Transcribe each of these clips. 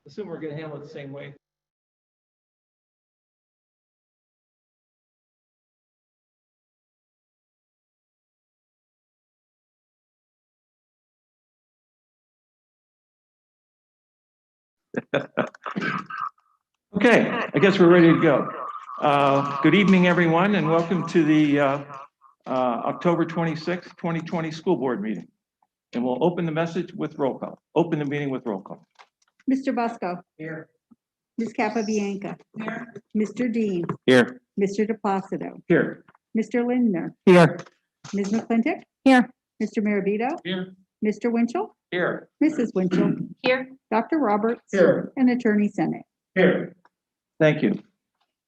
assume we're going to handle it the same way. Okay, I guess we're ready to go. Good evening, everyone, and welcome to the October 26th, 2020 school board meeting. And we'll open the message with roll call. Open the meeting with roll call. Mr. Busco. Here. Ms. Capabianca. Here. Mr. Dean. Here. Mr. DePlacido. Here. Mr. Lindner. Here. Ms. McClintock. Here. Mr. Maravito. Here. Mr. Winchell. Here. Mrs. Winchell. Here. Dr. Roberts. Here. And Attorney Senate. Here. Thank you.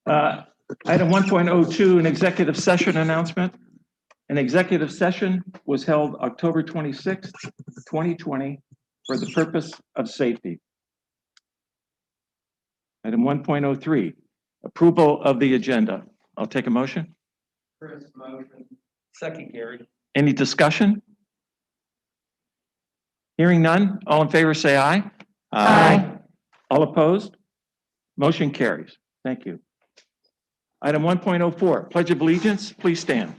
Item 1.02, an executive session announcement. An executive session was held October 26th, 2020 for the purpose of safety. Item 1.03, approval of the agenda. I'll take a motion. First motion. Second, Gary. Any discussion? Hearing none, all in favor say aye. Aye. All opposed? Motion carries. Thank you. Item 1.04, Pledge of Allegiance, please stand.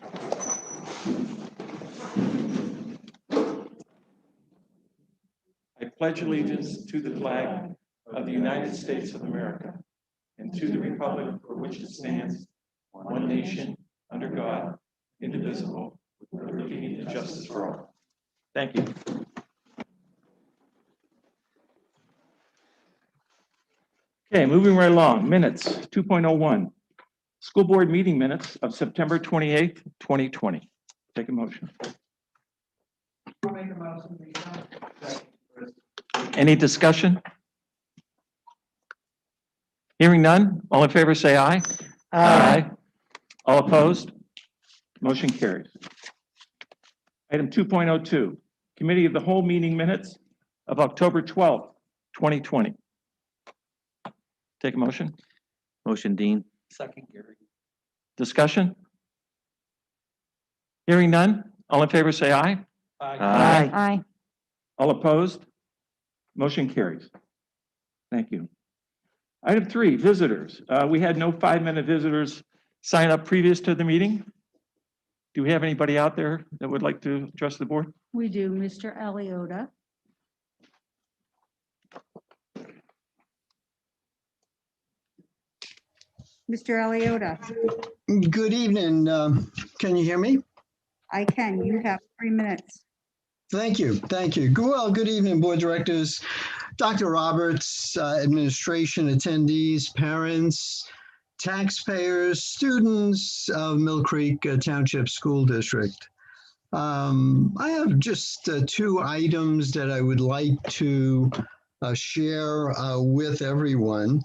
I pledge allegiance to the flag of the United States of America and to the republic for which it stands, one nation, under God, indivisible, with liberty and justice for all. Thank you. Okay, moving right along. Minutes 2.01. School board meeting minutes of September 28th, 2020. Take a motion. I'll make a motion. Second, Chris. Any discussion? Hearing none, all in favor say aye. Aye. All opposed? Motion carries. Item 2.02, Committee of the Whole meeting minutes of October 12th, 2020. Take a motion. Motion, Dean. Second, Gary. Discussion? Hearing none, all in favor say aye. Aye. Aye. All opposed? Motion carries. Thank you. Item 3, visitors. We had no 5-minute visitors sign up previous to the meeting. Do we have anybody out there that would like to address the board? We do. Mr. Aliota. Mr. Aliota. Good evening. Can you hear me? I can. You have 3 minutes. Thank you. Thank you. Well, good evening, board directors, Dr. Roberts, administration, attendees, parents, taxpayers, students of Mill Creek Township School District. I have just 2 items that I would like to share with everyone.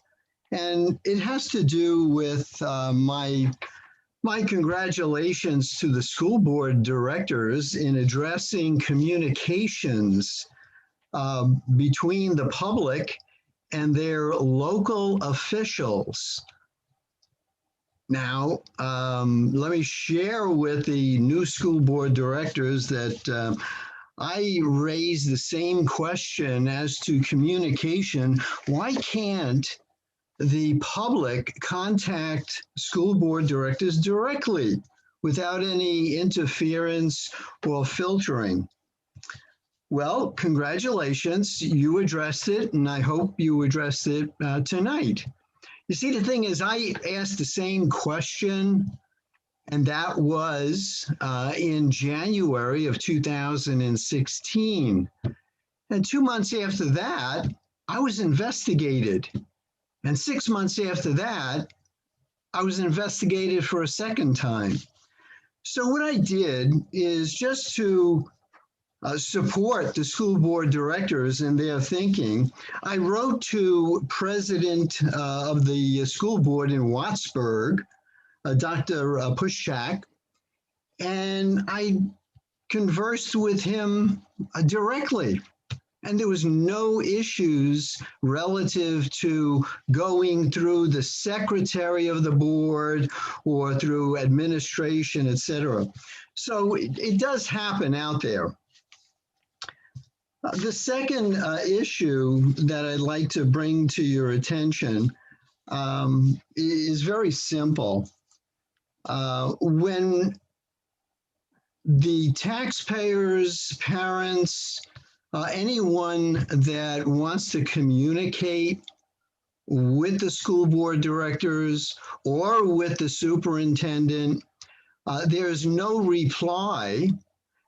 And it has to do with my congratulations to the school board directors in addressing communications between the public and their local officials. Now, let me share with the new school board directors that I raised the same question as to communication. Why can't the public contact school board directors directly without any interference or filtering? Well, congratulations, you addressed it, and I hope you addressed it tonight. You see, the thing is, I asked the same question, and that was in January of 2016. And 2 months after that, I was investigated. And 6 months after that, I was investigated for a second time. So what I did is just to support the school board directors in their thinking, I wrote to President of the school board in Wattsburg, Dr. Pushchak, and I conversed with him directly. And there was no issues relative to going through the secretary of the board or through administration, et cetera. So it does happen out there. The second issue that I'd like to bring to your attention is very simple. When the taxpayers, parents, anyone that wants to communicate with the school board directors or with the superintendent, there's no reply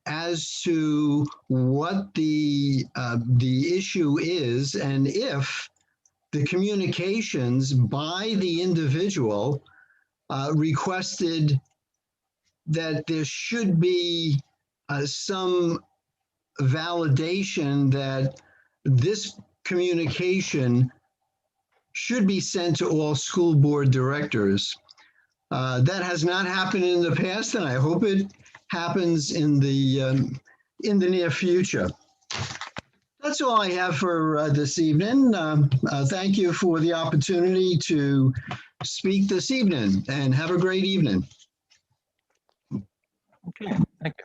as to what the issue is and if the communications by the individual requested that there should be some validation that this communication should be sent to all school board directors. That has not happened in the past, and I hope it happens in the near future. That's all I have for this evening. Thank you for the opportunity to speak this evening, and have a great evening. Okay, thank you.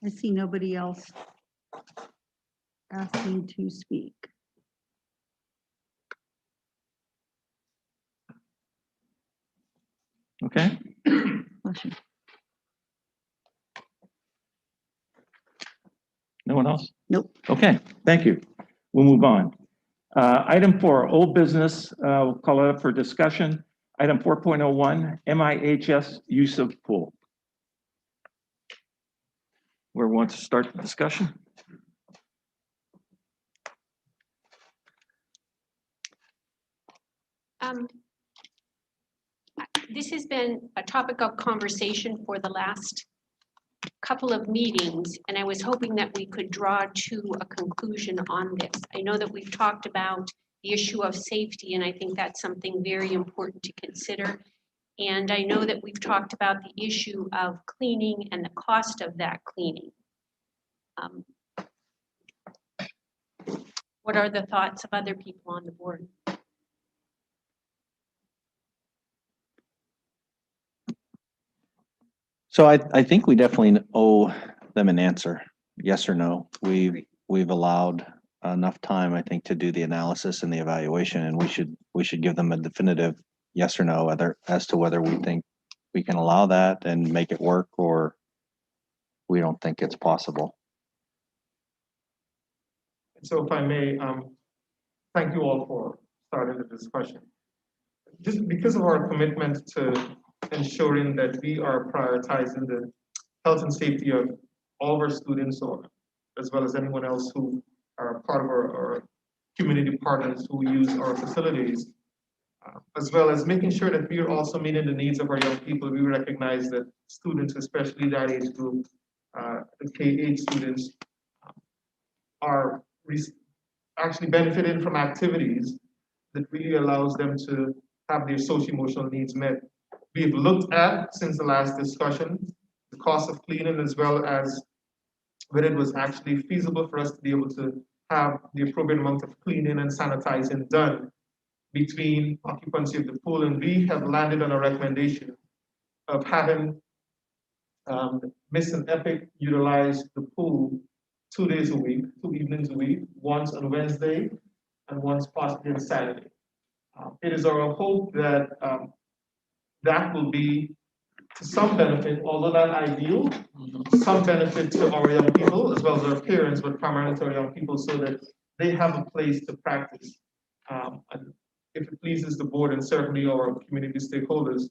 I see nobody else asking to speak. Okay, Bless you. no one else? Nope. Okay, thank you. We'll move on. Item 4, old business, we'll call it up for discussion. Item 4.01, MIHS use of pool. Where wants to start the discussion? This has been a topic of conversation for the last couple of meetings, and I was hoping that we could draw to a conclusion on this. I know that we've talked about the issue of safety, and I think that's something very important to consider. And I know that we've talked about the issue of cleaning and the cost of that cleaning. What are the thoughts of other people on the board? So I think we definitely owe them an answer, yes or no. We've allowed enough time, I think, to do the analysis and the evaluation, and we should give them a definitive yes or no as to whether we think we can allow that and make it work, or we don't think it's possible. So if I may, thank you all for starting the discussion. Just because of our commitment to ensuring that we are prioritizing the health and safety of all of our students, or as well as anyone else who are part of our community partners who use our facilities, as well as making sure that we are also meeting the needs of our young people. We recognize that students, especially that age group, the K-8 students, are actually benefiting from activities that really allows them to have their social-emotional needs met. We've looked at, since the last discussion, the cost of cleaning, as well as whether it was actually feasible for us to be able to have the appropriate amount of cleaning and sanitizing done between occupancy of the pool. And we have landed on a recommendation of having Miss and Epic utilize the pool 2 days a week, 2 evenings a week, once on Wednesday and once possibly on Saturday. It is our hope that that will be to some benefit, although not ideal, some benefit to our young people as well as our parents, but primarily to our young people, so that they have a place to practice. And if it pleases the board and certainly our community stakeholders,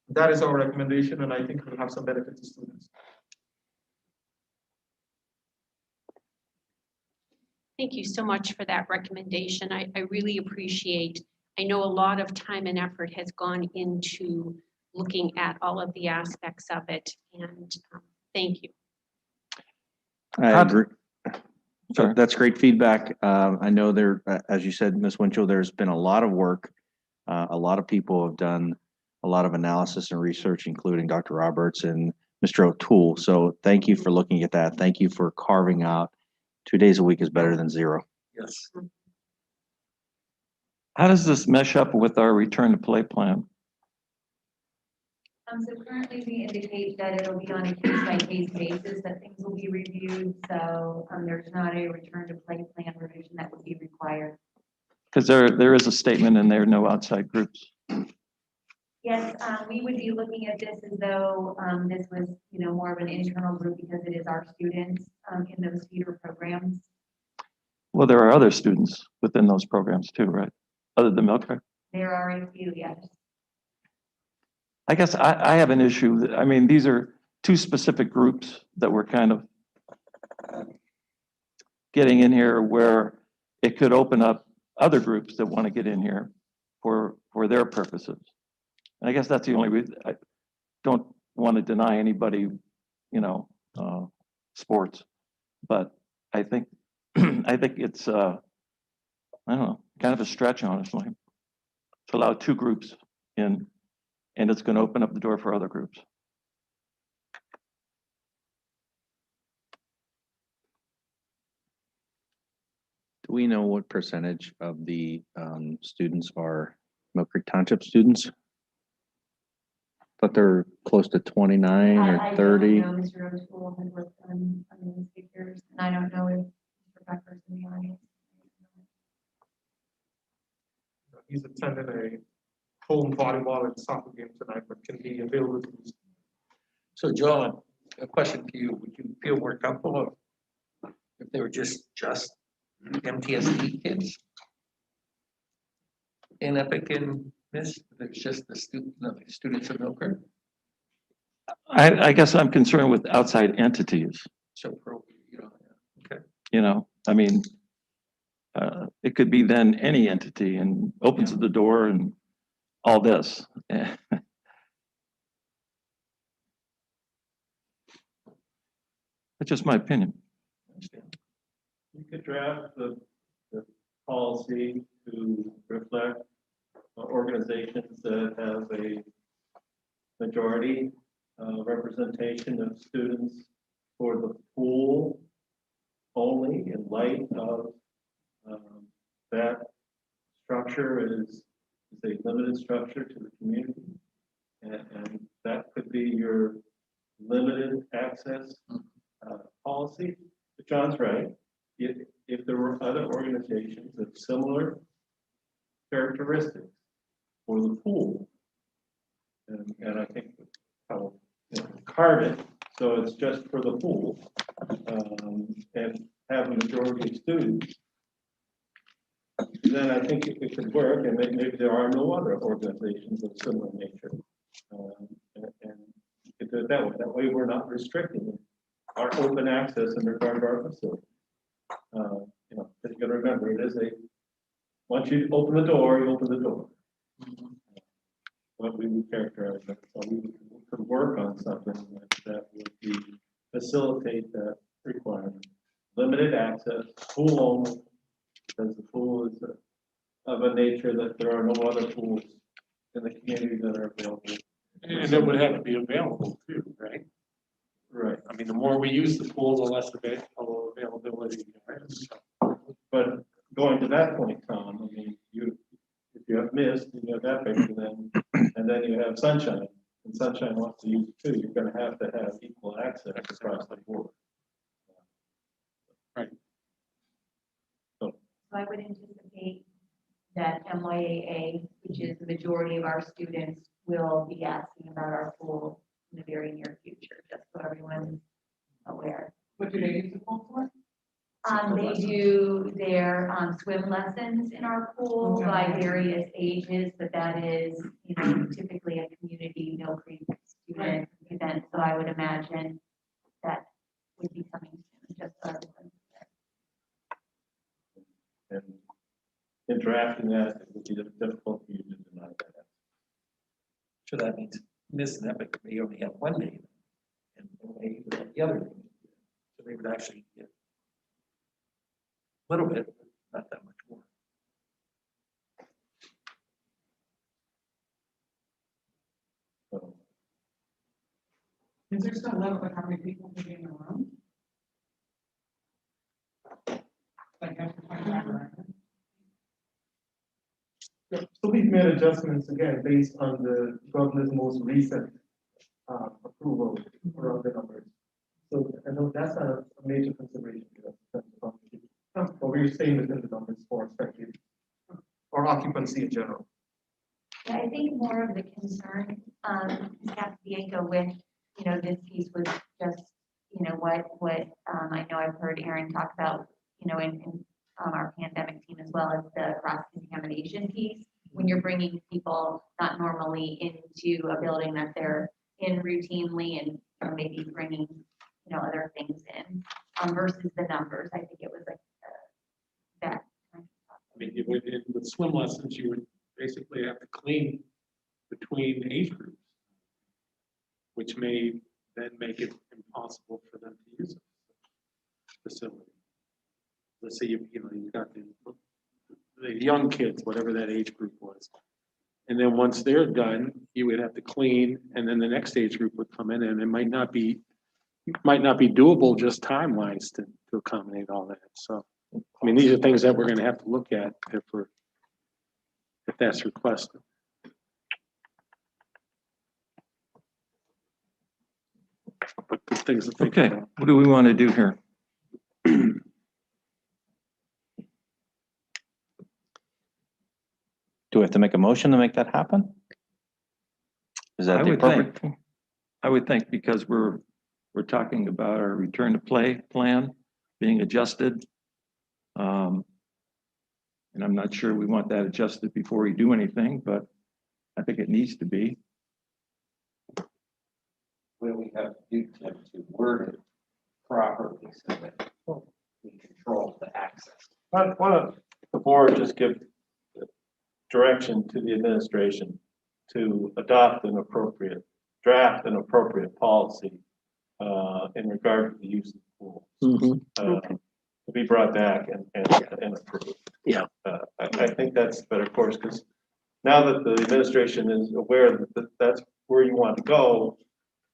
that is our recommendation, and I think it will have some benefit to students. Thank you so much for that recommendation. I really appreciate. I know a lot of time and effort has gone into looking at all of the aspects of it, and thank you. I agree. Sorry. That's great feedback. I know there, as you said, Ms. Winchell, there's been a lot of work. A lot of people have done a lot of analysis and research, including Dr. Roberts and Mr. O'Toole. So thank you for looking at that. Thank you for carving out 2 days a week is better than 0. Yes. How does this mesh up with our return to play plan? So currently we indicate that it'll be on a case-by-case basis, that things will be reviewed, so, there's not a return to play plan revision that would be required. Because there is a statement in there, no outside groups. Yes, we would be looking at this as though, this was, more of an internal group because it is our students, in those feeder programs. Well, there are other students within those programs too, right? Other than Milcraft? There are a few, yes. I guess I have an issue. I mean, these are two specific groups that we're kind of getting in here where it could open up other groups that want to get in here for their purposes. And I guess that's the only reason. I don't want to deny anybody, sports, but I think it's I don't know, kind of a stretch, honestly, to allow two groups in, and it's going to open up the door for other groups. Do we know what percentage of the students are Mill Creek Township students? But they're close to 29 I or 30. don't know, Mr. O'Toole has worked on these figures, and I don't know if Mr. Becker's in the audience. He's attending a home volleyball and soccer game tonight, but can be available to us. So John, a question to you. Would you feel more comfortable if they were just MTSD kids? In Epic and this, it's just the students of Milford? I guess I'm concerned with outside entities. So, okay. I mean, it could be then any entity and opens the door and all this. You That's just my opinion. could draft the policy to reflect organizations that have a majority representation of students for the pool only in light of that structure is a limited structure to the community. And that could be your limited access policy. But John's right. If there were other organizations of similar characteristics for the pool, and I think how carve it so it's just for the pool, and have a majority of students, then I think it could work, and maybe there are no other organizations of similar nature. And you could do it that way. That way we're not restricting our open access in regard to our facility. Because you gotta remember, it is once you open the door, you open the door. What we would characterize that, so we could work on something that would facilitate that requirement. Limited access, pool only, because the pool is of a nature that there are no other pools in the community that are available. And it would have to be available too, right? Right. I mean, the more we use the pool, the less availability. But going to that point, Tom, I mean, if you have mist, you have that picture, and then you have sunshine, and sunshine wants to use it too, you're gonna have equal access across the board. Right. So I would anticipate that MYAA, which is the majority of our students, will be asking about our pool in the very near future, just so everyone's aware. What do they use the pool for? They do their swim lessons in our pool by various ages, but that is, typically a community Mill Creek student event. So I would imagine that would be coming soon, just so everyone's aware. And in drafting that, it would be difficult for you to deny that. So that means Miss and Epic may only have one name and only have the other name. So they would actually get a little bit, but not that much more. So, Is there some limit on how many people can be in the room? Like after 25? So we've made adjustments again based on the governor's most recent approval around the numbers. So I know that's a major consideration. But we're staying within the numbers for spectators or occupancy in general. Yeah, I think more of the concern, Kathy Bianco, with, this piece was just, what I know I've heard Aaron talk about, in our pandemic team as well, as the cross-contamination piece. When you're bringing people not normally into a building that they're in routinely and maybe bringing, other things in, versus the numbers. I think it was like that. I mean, with swim lessons, you would basically have to clean between age groups, which may then make it impossible for them to use the facility. Let's say you've got the young kids, whatever that age group was. And then once they're done, you would have to clean, and then the next age group would come in, and it might not be doable just time-wise to accommodate all that. So, I mean, these are things that we're gonna have to look at if that's requested. But good things to think Okay, about. what do we want to do here? Do we have to make a motion to make that happen? Is that I the would appropriate? think, I would think because we're talking about our return to play plan being adjusted. And I'm not sure we want that adjusted before we do anything, but I think it needs to be. What we have to do to word it properly so that we control the access. Why don't the board just give direction to the administration to adopt an appropriate, draft an appropriate policy in regard to the use of pools. To be brought back and approved. Yeah. I think that's the better course, because now that the administration is aware that that's where you want to go,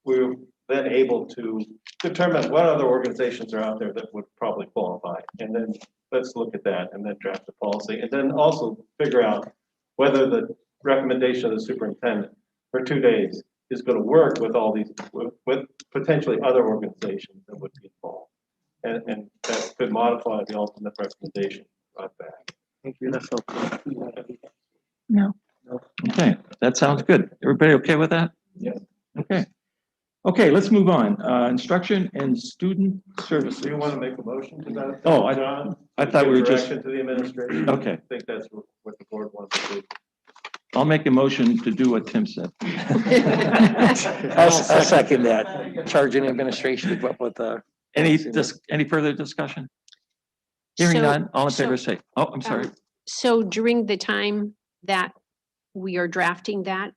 we're then able to determine what other organizations are out there that would probably qualify. And then let's look at that and then draft the policy. And then also figure out whether the recommendation of the superintendent for 2 days is going to work with all these, with potentially other organizations that would be involved. And that could modify the ultimate recommendation brought back. Thank you. That's helpful. No. Okay, that sounds good. Everybody okay with that? Yes. Okay. Okay, let's move on. Instruction and student services. Do you want to make a motion to that? Oh, John? I thought we were just, Direction to the administration. Okay. I think that's what the board wants to do. I'll make a motion to do what Tim said. I'll second that. Charging administration to come up with Any further discussion? Hearing So- none, all in favor so, say, oh, I'm sorry. So during the time that we are drafting that,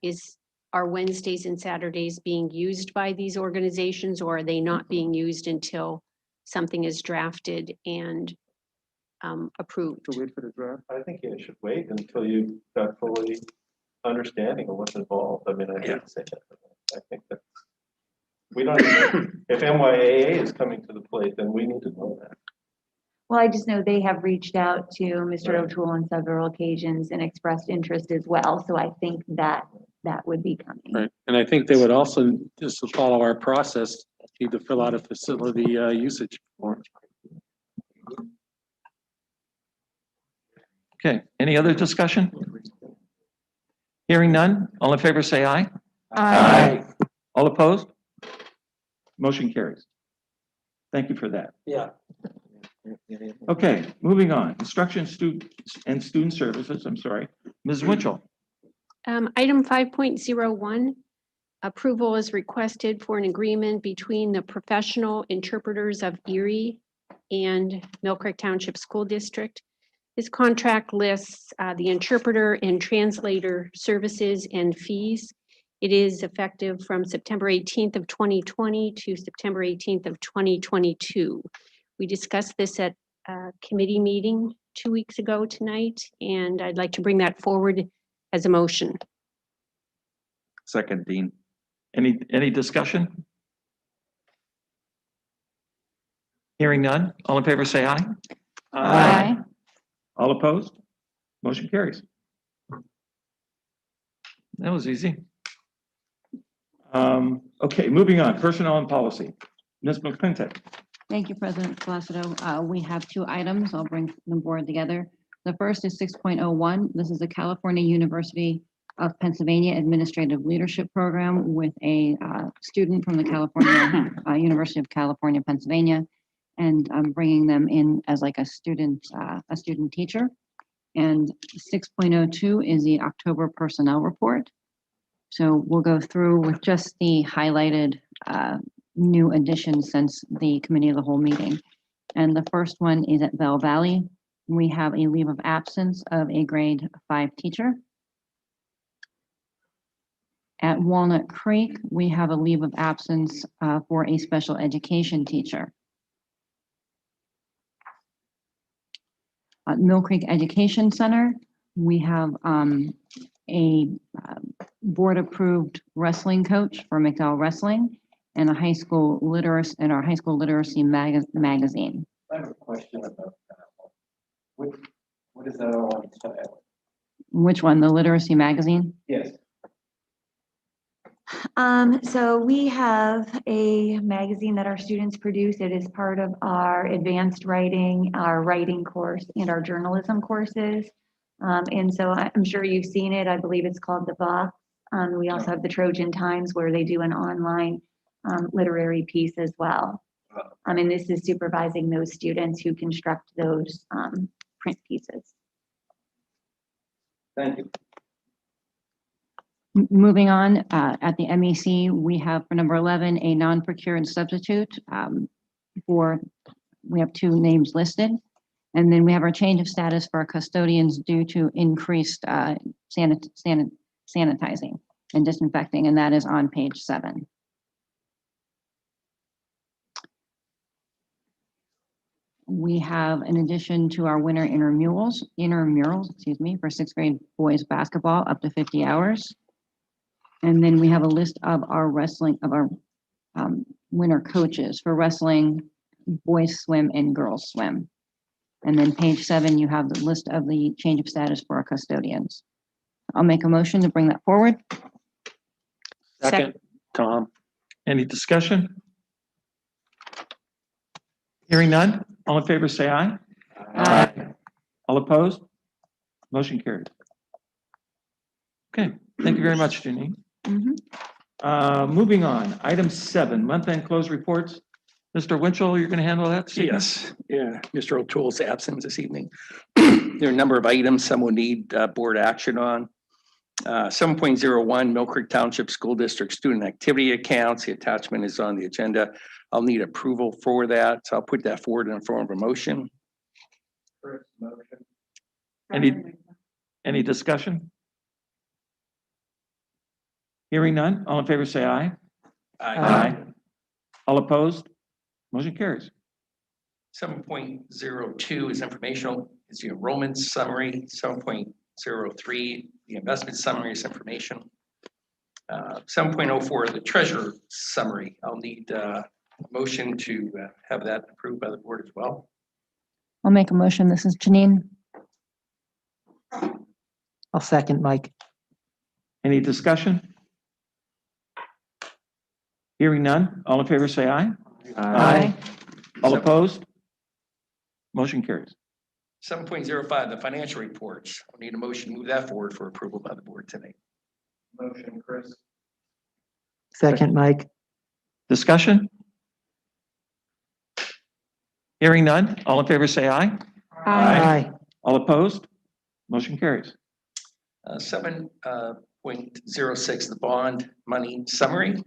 are Wednesdays and Saturdays being used by these organizations, or are they not being used until something is drafted and approved? To wait for the draft? I think you should wait until you got fully understanding of what's involved. I mean, I hate to say that. But I think that we don't, if MYAA is coming to the plate, then we need to know that. Well, I just know they have reached out to Mr. O'Toole on several occasions and expressed interest as well. So I think that would be coming. Right, and I think they would also, just to follow our process, need to fill out a facility usage form. Okay, any other discussion? Hearing none, all in favor say aye. Aye. All opposed? Motion carries. Thank you for that. Yeah. Okay, moving on. Instruction and student services, I'm sorry. Ms. Winchell. Item 5.01, approval is requested for an agreement between the professional interpreters of Erie and Mill Creek Township School District. This contract lists the interpreter and translator services and fees. It is effective from September 18th of 2020 to September 18th of 2022. We discussed this at a committee meeting 2 weeks ago tonight, and I'd like to bring that forward as a motion. Second, Dean. Any discussion? Hearing none, all in favor say aye. Aye. All opposed? Motion carries. That was easy. Okay, moving on, personnel and policy. Ms. McClintock. Thank you, President Placido. We have two items. I'll bring the board together. The first is 6.01. This is the California University of Pennsylvania Administrative Leadership Program with a student from the California University of California, Pennsylvania, and I'm bringing them in as like a student teacher. And 6.02 is the October personnel report. So we'll go through with just the highlighted new additions since the committee of the whole meeting. And the first one is at Bell Valley. We have a leave of absence of a grade 5 teacher. At Walnut Creek, we have a leave of absence for a special education teacher. At Mill Creek Education Center, we have a board-approved wrestling coach for McDowell Wrestling and a high school literacy and our high school literacy magazine. I have a question about that. What is that all entail? Which one? The literacy magazine? Yes. So we have a magazine that our students produce. It is part of our advanced writing, our writing course, and our journalism courses. And so I'm sure you've seen it. I believe it's called The Box. We also have the Trojan Times where they do an online literary piece as well. And this is supervising those students who construct those print pieces. Thank you. Moving on, at the MEC, we have for number 11, a non-procured substitute we have two names listed. And then we have our change of status for our custodians due to increased sanitizing and disinfecting, and that is on page 7. We have an addition to our winter intramurals, for 6th grade boys basketball up to 50 hours. And then we have a list of our winter coaches for wrestling, boys swim, and girls swim. And then page 7, you have the list of the change of status for our custodians. I'll make a motion to bring that forward. Second, Tom. Any discussion? Hearing none, all in favor say aye. Aye. All opposed? Motion carried. Okay, thank you very much, Janine. Moving on, item 7, month-end close reports. Mr. Winchell, you're going to handle that this evening? Yes, yeah, Mr. O'Toole's absent this evening. There are a number of items some will need board action on. 7.01 Mill Creek Township School District Student Activity Accounts. The attachment is on the agenda. I'll need approval for that. So I'll put that forward in the form of a motion. First motion. Any discussion? Hearing none, all in favor say aye. Aye. All opposed? Motion carries. 7.02 is informational. It's the enrollment summary. 7.03, the investment summary is information. 7.04, the treasurer summary. I'll need a motion to have that approved by the board as well. I'll make a motion. This is Janine. I'll second, Mike. Any discussion? Hearing none, all in favor say aye. Aye. All opposed? Motion carries. 7.05, the financial reports. I'll need a motion to move that forward for approval by the board tonight. Motion, Chris. Second, Mike. Discussion? Hearing none, all in favor say aye. Aye. All opposed? Motion carries. 7.06, the bond money summary.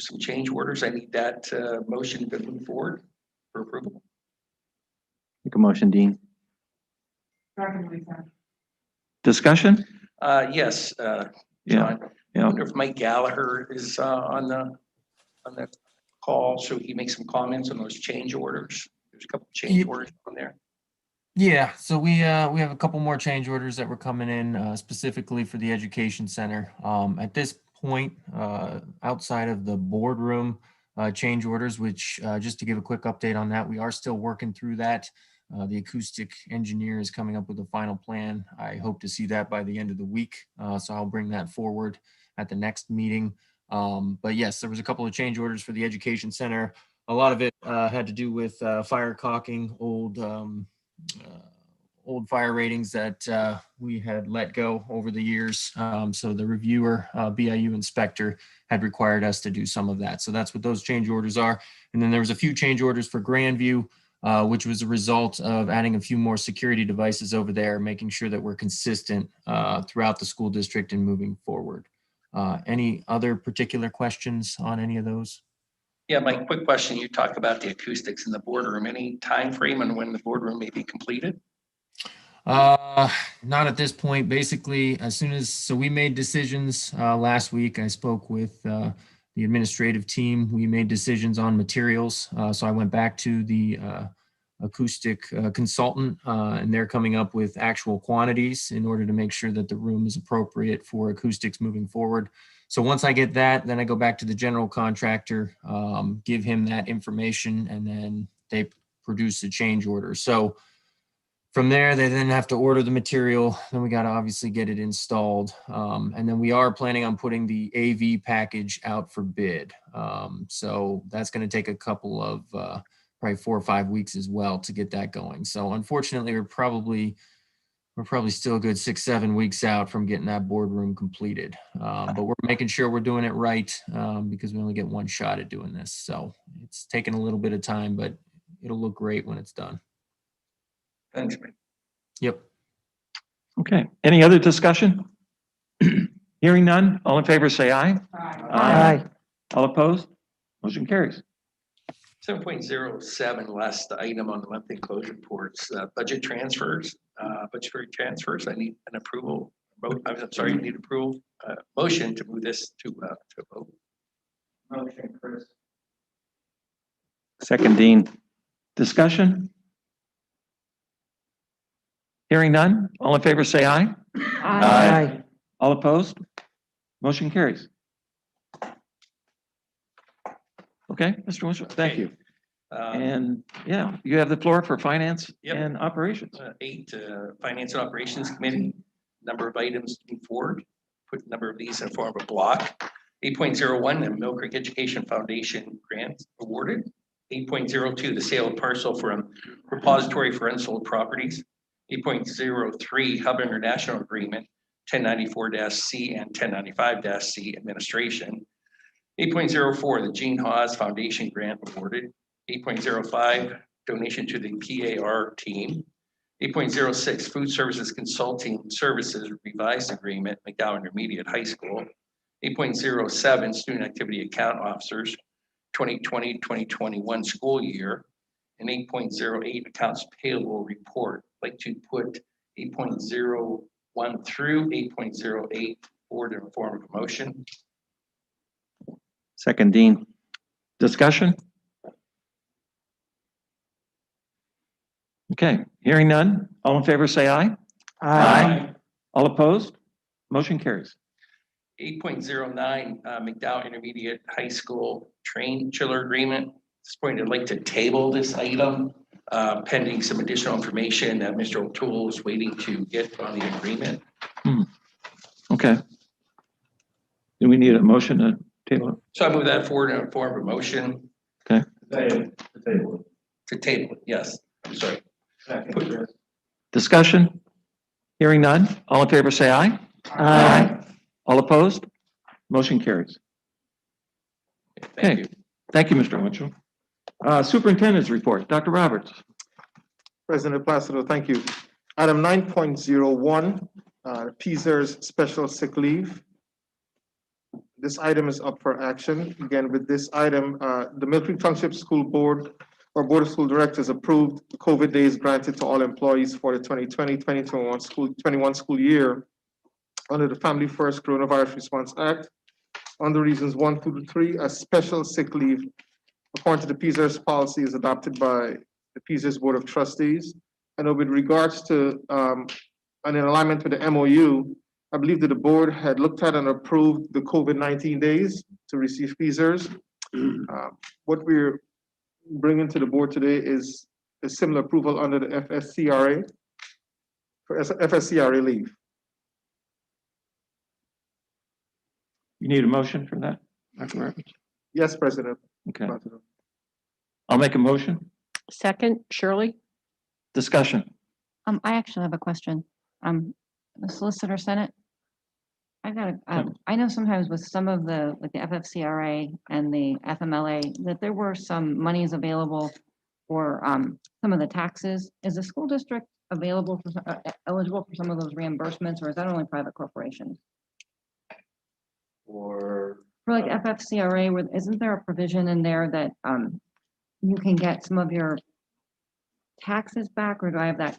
Some change orders. I need that motion to move forward for approval. Make a motion, Dean. Discussion? Yes, Yeah. John. I Yeah. wonder if Mike Gallagher is on the call, so he makes some comments on those change orders. There's a couple of change orders on there. Yeah, so we have a couple more change orders that were coming in specifically for the education center. At this point, outside of the boardroom change orders, which just to give a quick update on that, we are still working through that. The acoustic engineer is coming up with a final plan. I hope to see that by the end of the week. So I'll bring that forward at the next meeting. But yes, there was a couple of change orders for the education center. A lot of it had to do with fire caulking, old fire ratings that we had let go over the years. So the reviewer, BIU inspector, had required us to do some of that. So that's what those change orders are. And then there was a few change orders for Grandview, which was a result of adding a few more security devices over there, making sure that we're consistent throughout the school district and moving forward. Any other particular questions on any of those? Yeah, Mike, quick question. You talked about the acoustics in the boardroom. Any time frame on when the boardroom may be completed? Not at this point. Basically, so we made decisions last week. I spoke with the administrative team. We made decisions on materials. So I went back to the acoustic consultant, and they're coming up with actual quantities in order to make sure that the room is appropriate for acoustics moving forward. So once I get that, then I go back to the general contractor, give him that information, and then they produce a change order. So from there, they then have to order the material. Then we got to obviously get it installed. And then we are planning on putting the AV package out for bid. So that's going to take a couple of probably 4 or 5 weeks as well to get that going. So unfortunately, we're probably still a good 6-7 weeks out from getting that boardroom completed. But we're making sure we're doing it right because we only get one shot at doing this. So it's taking a little bit of time, but it'll look great when it's done. Thanks, Mike. Yep. Okay, any other discussion? Hearing none, all in favor say aye. Aye. All opposed? Motion carries. 7.07, last item on the monthly closure reports, budget transfers, budgetary transfers. I need an approval. I'm sorry, I need approval, motion to move this to vote. Motion, Chris. Second, Dean. Discussion? Hearing none, all in favor say aye. Aye. All opposed? Motion carries. Okay, Mr. Winchell, thank you. And yeah, you have the floor for finance Yep. and operations. 8, Finance and Operations Committee, number of items moving forward. Put a number of these in form of a block. 8.01, the Mill Creek Education Foundation grant awarded. 8.02, the sale of parcel from repository for unsold properties. 8.03, Hub International Agreement, 1094-C and 1095-C administration. 8.04, the Gene Haas Foundation grant awarded. 8.05, donation to the PAR team. 8.06, Food Services Consulting Services Revised Agreement, McDowell Intermediate High School. 8.07, Student Activity Account Officers, 2020-2021 school year. And 8.08, Accounts Payable Report. I'd like to put 8.01 through 8.08 forward in a form of a motion. Second, Dean. Discussion? Okay, hearing none, all in favor say aye. All opposed? Motion carries. 8.09, McDowell Intermediate High School Train Chiller Agreement. At this point, I'd like to table this item pending some additional information that Mr. O'Toole is waiting to get on the agreement. Okay. Do we need a motion to table it? So I move that forward in a form of a motion Okay, to table it. Yes, I'm sorry. discussion? Hearing none, all in favor say aye. All opposed? Motion carries. Thank you. Thank you, Mr. Winchell. Superintendent's report, Dr. Roberts. President Placido, thank you. Item 9.01, PSERS special sick leave. This item is up for action. Again, with this item, the Mill Creek Township School Board or Board of School Directors approved COVID days granted to all employees for the 2020-2021 school year under the Family First Coronavirus Response Act. Under reasons 1 through 3, a special sick leave according to the PSERS policy is adopted by the PSERS Board of Trustees. And with regards to and in alignment with the MOU, I believe that the board had looked at and approved the COVID-19 days to receive PSERS. What we're bringing to the board today is a similar approval under the FSCRA for FSCRA leave. You need a motion for that? Dr. Roberts? Yes, President. Okay. I'll make a motion. Second, Shirley? Discussion. I actually have a question. The Solicitor Senate. I know sometimes with some of like the FFCRA and the FMLA, that there were some monies available for, some of the taxes. Is the school district available for, eligible for some of those reimbursements, or is that only private corporations? Or For like FFCRA, isn't there a provision in there that, you can get some of your taxes back, or do I have that?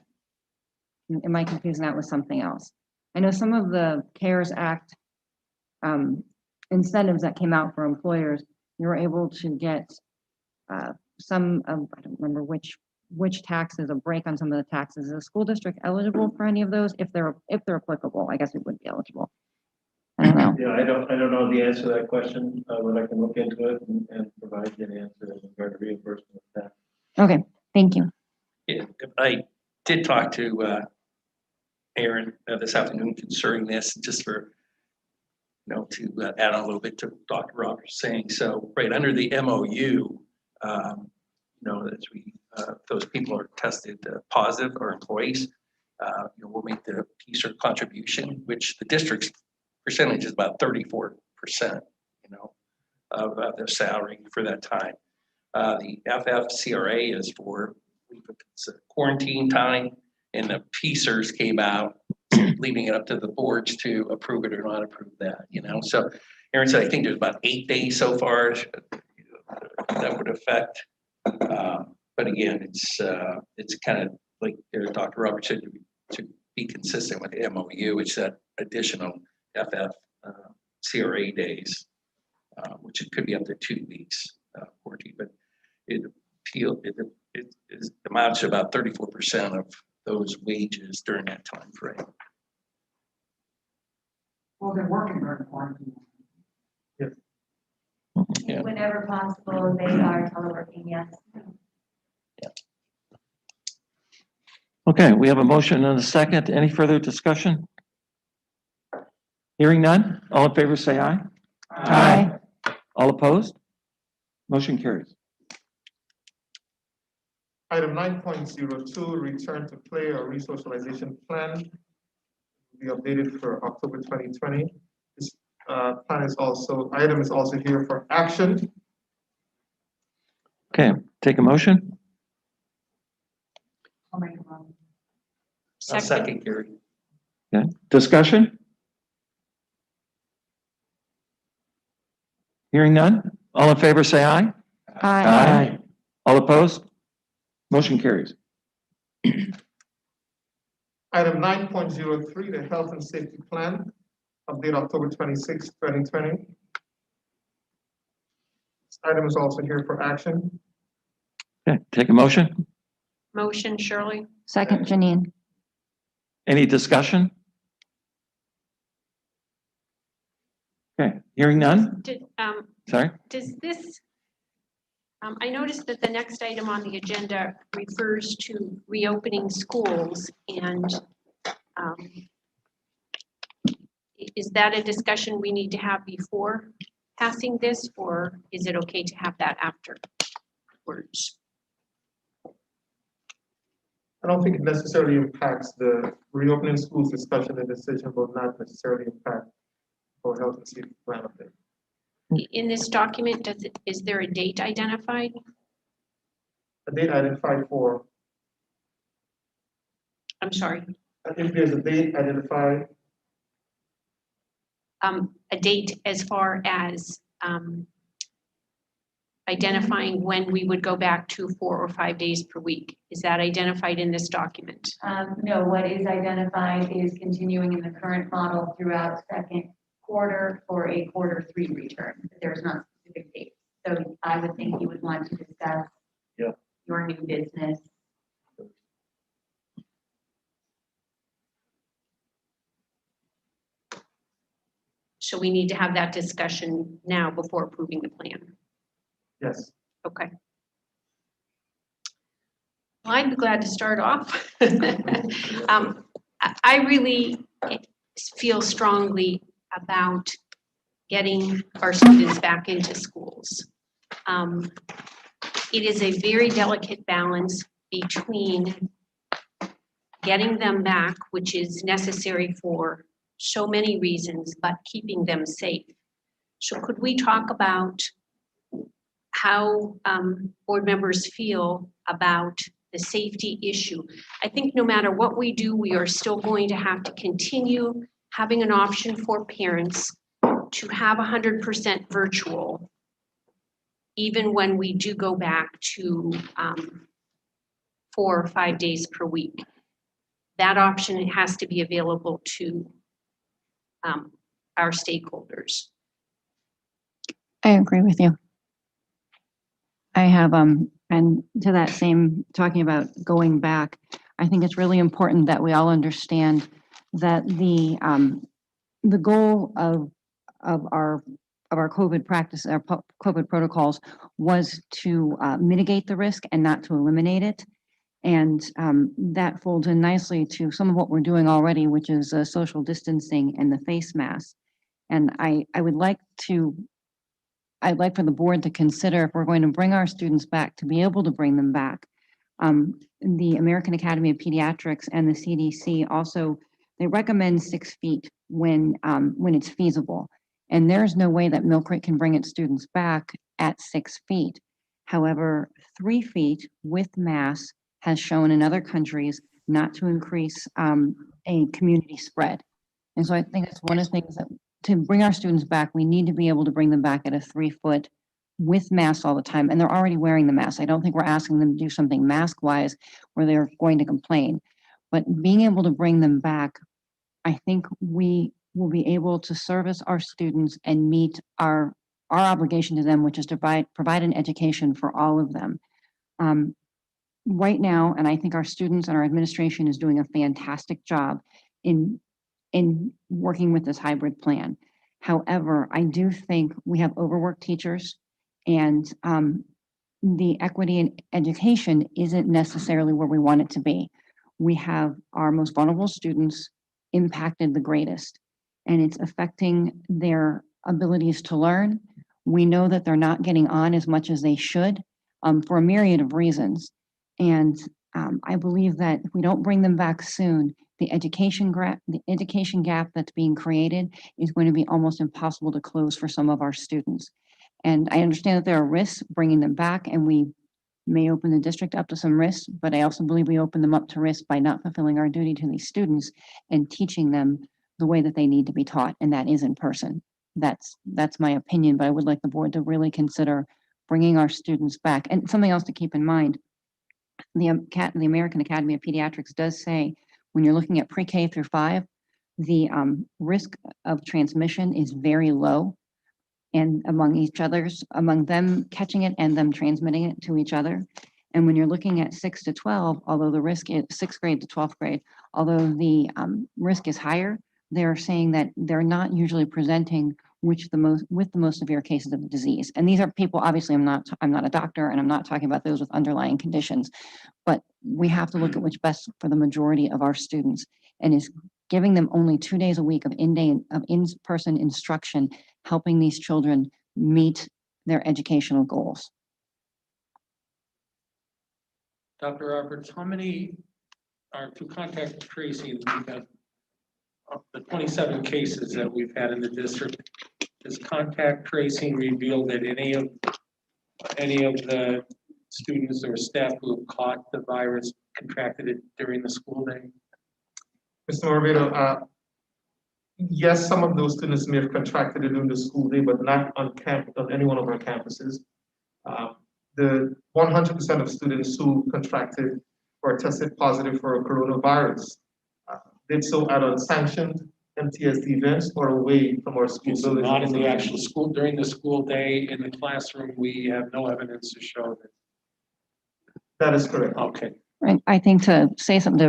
Am I confusing that with something else? I know some of the CARES Act incentives that came out for employers, you were able to get some of, I don't remember which taxes, a break on some of the taxes. Is the school district eligible for any of those? If they're applicable, I guess it would be eligible. I don't know. Yeah, I don't know the answer to that question, but I can look into it and provide you an answer in regard to reimbursement of that. Okay, thank you. Yeah, I did talk to Aaron this afternoon concerning this, just for, to add on a little bit to Dr. Roberts saying. So, right, under the MOU, as we, those people are tested positive, or employees, we'll make the piece or contribution, which the district's percentage is about 34%, of their salary for that time. The FFCRA is for quarantine time, and the PCERS came out, leaving it up to the boards to approve it or not approve that, So Aaron said, I think there's about 8 days so far that would affect. But again, it's kind of like Dr. Roberts said, to be consistent with the MOU, it's that additional FFCRA days, which it could be up to 2 weeks quarantine, but it amounts to about 34% of those wages during that time frame. Well, they're working during quarantine. Yeah. Whenever possible, they are teleworking, yes. Okay, we have a motion and a second. Any further discussion? Hearing none. All in favor, say aye. Aye. All opposed? Motion carries. Item 9.02, return to play or resocialization plan. Will be updated for October 2020. This item is also here for action. Okay, take a motion. I'll make a motion. Second, Gary. Okay, discussion? Hearing none. All in favor, say aye. Aye. All opposed? Motion carries. Item 9.03, the health and safety plan, update October 26, 2020. This item is also here for action. Okay, take a motion. Motion, Shirley? Second, Janine. Any discussion? Okay, hearing none. Sorry. Does this, I noticed that the next item on the agenda refers to reopening schools, and is that a discussion we need to have before passing this, or is it okay to have that afterwards? I don't think it necessarily impacts the reopening schools discussion. The decision will not necessarily impact our health and safety plan update. In this document, is there a date identified? A date identified for, I'm sorry, if there's a date identified, a date as far as identifying when we would go back to 4 or 5 days per week. Is that identified in this document? No, what is identified is continuing in the current model throughout second quarter for a quarter 3 return. But there's not specific dates. So I would think you would want to discuss your new business. So we need to have that discussion now before approving the plan. yes. Okay. Well, I'd be glad to start off. I really feel strongly about getting our students back into schools. It is a very delicate balance between getting them back, which is necessary for so many reasons, but keeping them safe. So could we talk about how board members feel about the safety issue? I think no matter what we do, we are still going to have to continue having an option for parents to have 100% virtual, even when we do go back to 4 or 5 days per week. That option has to be available to our stakeholders. I agree with you. I have, and to that same, talking about going back, I think it's really important that we all understand that the goal of our COVID practice, our COVID protocols was to mitigate the risk and not to eliminate it. And that folds in nicely to some of what we're doing already, which is social distancing and the face mask. And I'd like for the board to consider, if we're going to bring our students back, to be able to bring them back. The American Academy of Pediatrics and the CDC also, they recommend 6 feet when it's feasible. And there's no way that Mill Creek can bring its students back at 6 feet. However, 3 feet with masks has shown in other countries not to increase a community spread. And so I think it's one of the things that to bring our students back, we need to be able to bring them back at a 3 foot with masks all the time. And they're already wearing the mask. I don't think we're asking them to do something mask wise where they're going to complain. But being able to bring them back, I think we will be able to service our students and meet our obligation to them, which is to provide an education for all of them. Right now, and I think our students and our administration is doing a fantastic job in working with this hybrid plan. However, I do think we have overworked teachers, and the equity in education isn't necessarily where we want it to be. We have our most vulnerable students impacted the greatest, and it's affecting their abilities to learn. We know that they're not getting on as much as they should for a myriad of reasons. And I believe that if we don't bring them back soon, the education gap that's being created is going to be almost impossible to close for some of our students. And I understand that there are risks bringing them back, and we may open the district up to some risks, but I also believe we open them up to risk by not fulfilling our duty to these students and teaching them the way that they need to be taught, and that is in person. That's my opinion, but I would like the board to really consider bringing our students back. And something else to keep in mind, the American Academy of Pediatrics does say when you're looking at pre-K through 5, the risk of transmission is very low, and among them catching it and them transmitting it to each other. And when you're looking at 6 to 12, although the risk is 6th grade to 12th grade, although the risk is higher, they're saying that they're not usually presenting with the most severe cases of the disease. And these are people, obviously I'm not a doctor, and I'm not talking about those with underlying conditions, but we have to look at what's best for the majority of our students, and is giving them only 2 days a week of in-person instruction, helping these children meet their educational goals. Dr. Roberts, how many are through contact tracing? We've got the 27 cases that we've had in the district. Has contact tracing revealed that any of the students or staff who have caught the virus contracted it during the school day? Mr. Morbido, yes, some of those students may have contracted it during the school day, but not on any one of our campuses. The 100% of students who contracted or tested positive for coronavirus did so at unsanctioned MTSD events or away from our school buildings. Not in the actual school, during the school day in the classroom, we have no evidence to show that. That is correct. Okay. Right. I think to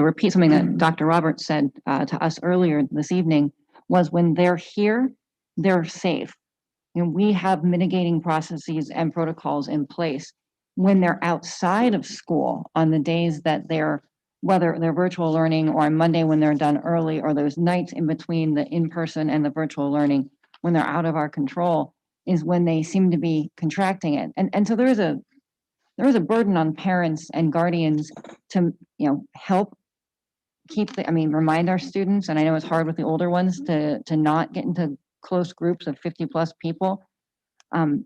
repeat something that Dr. Roberts said to us earlier this evening was when they're here, they're safe. And we have mitigating processes and protocols in place. When they're outside of school on the days that whether they're virtual learning or on Monday when they're done early, or those nights in between the in-person and the virtual learning, when they're out of our control is when they seem to be contracting it. And so there is a burden on parents and guardians to, help remind our students, and I know it's hard with the older ones to not get into close groups of 50+ people.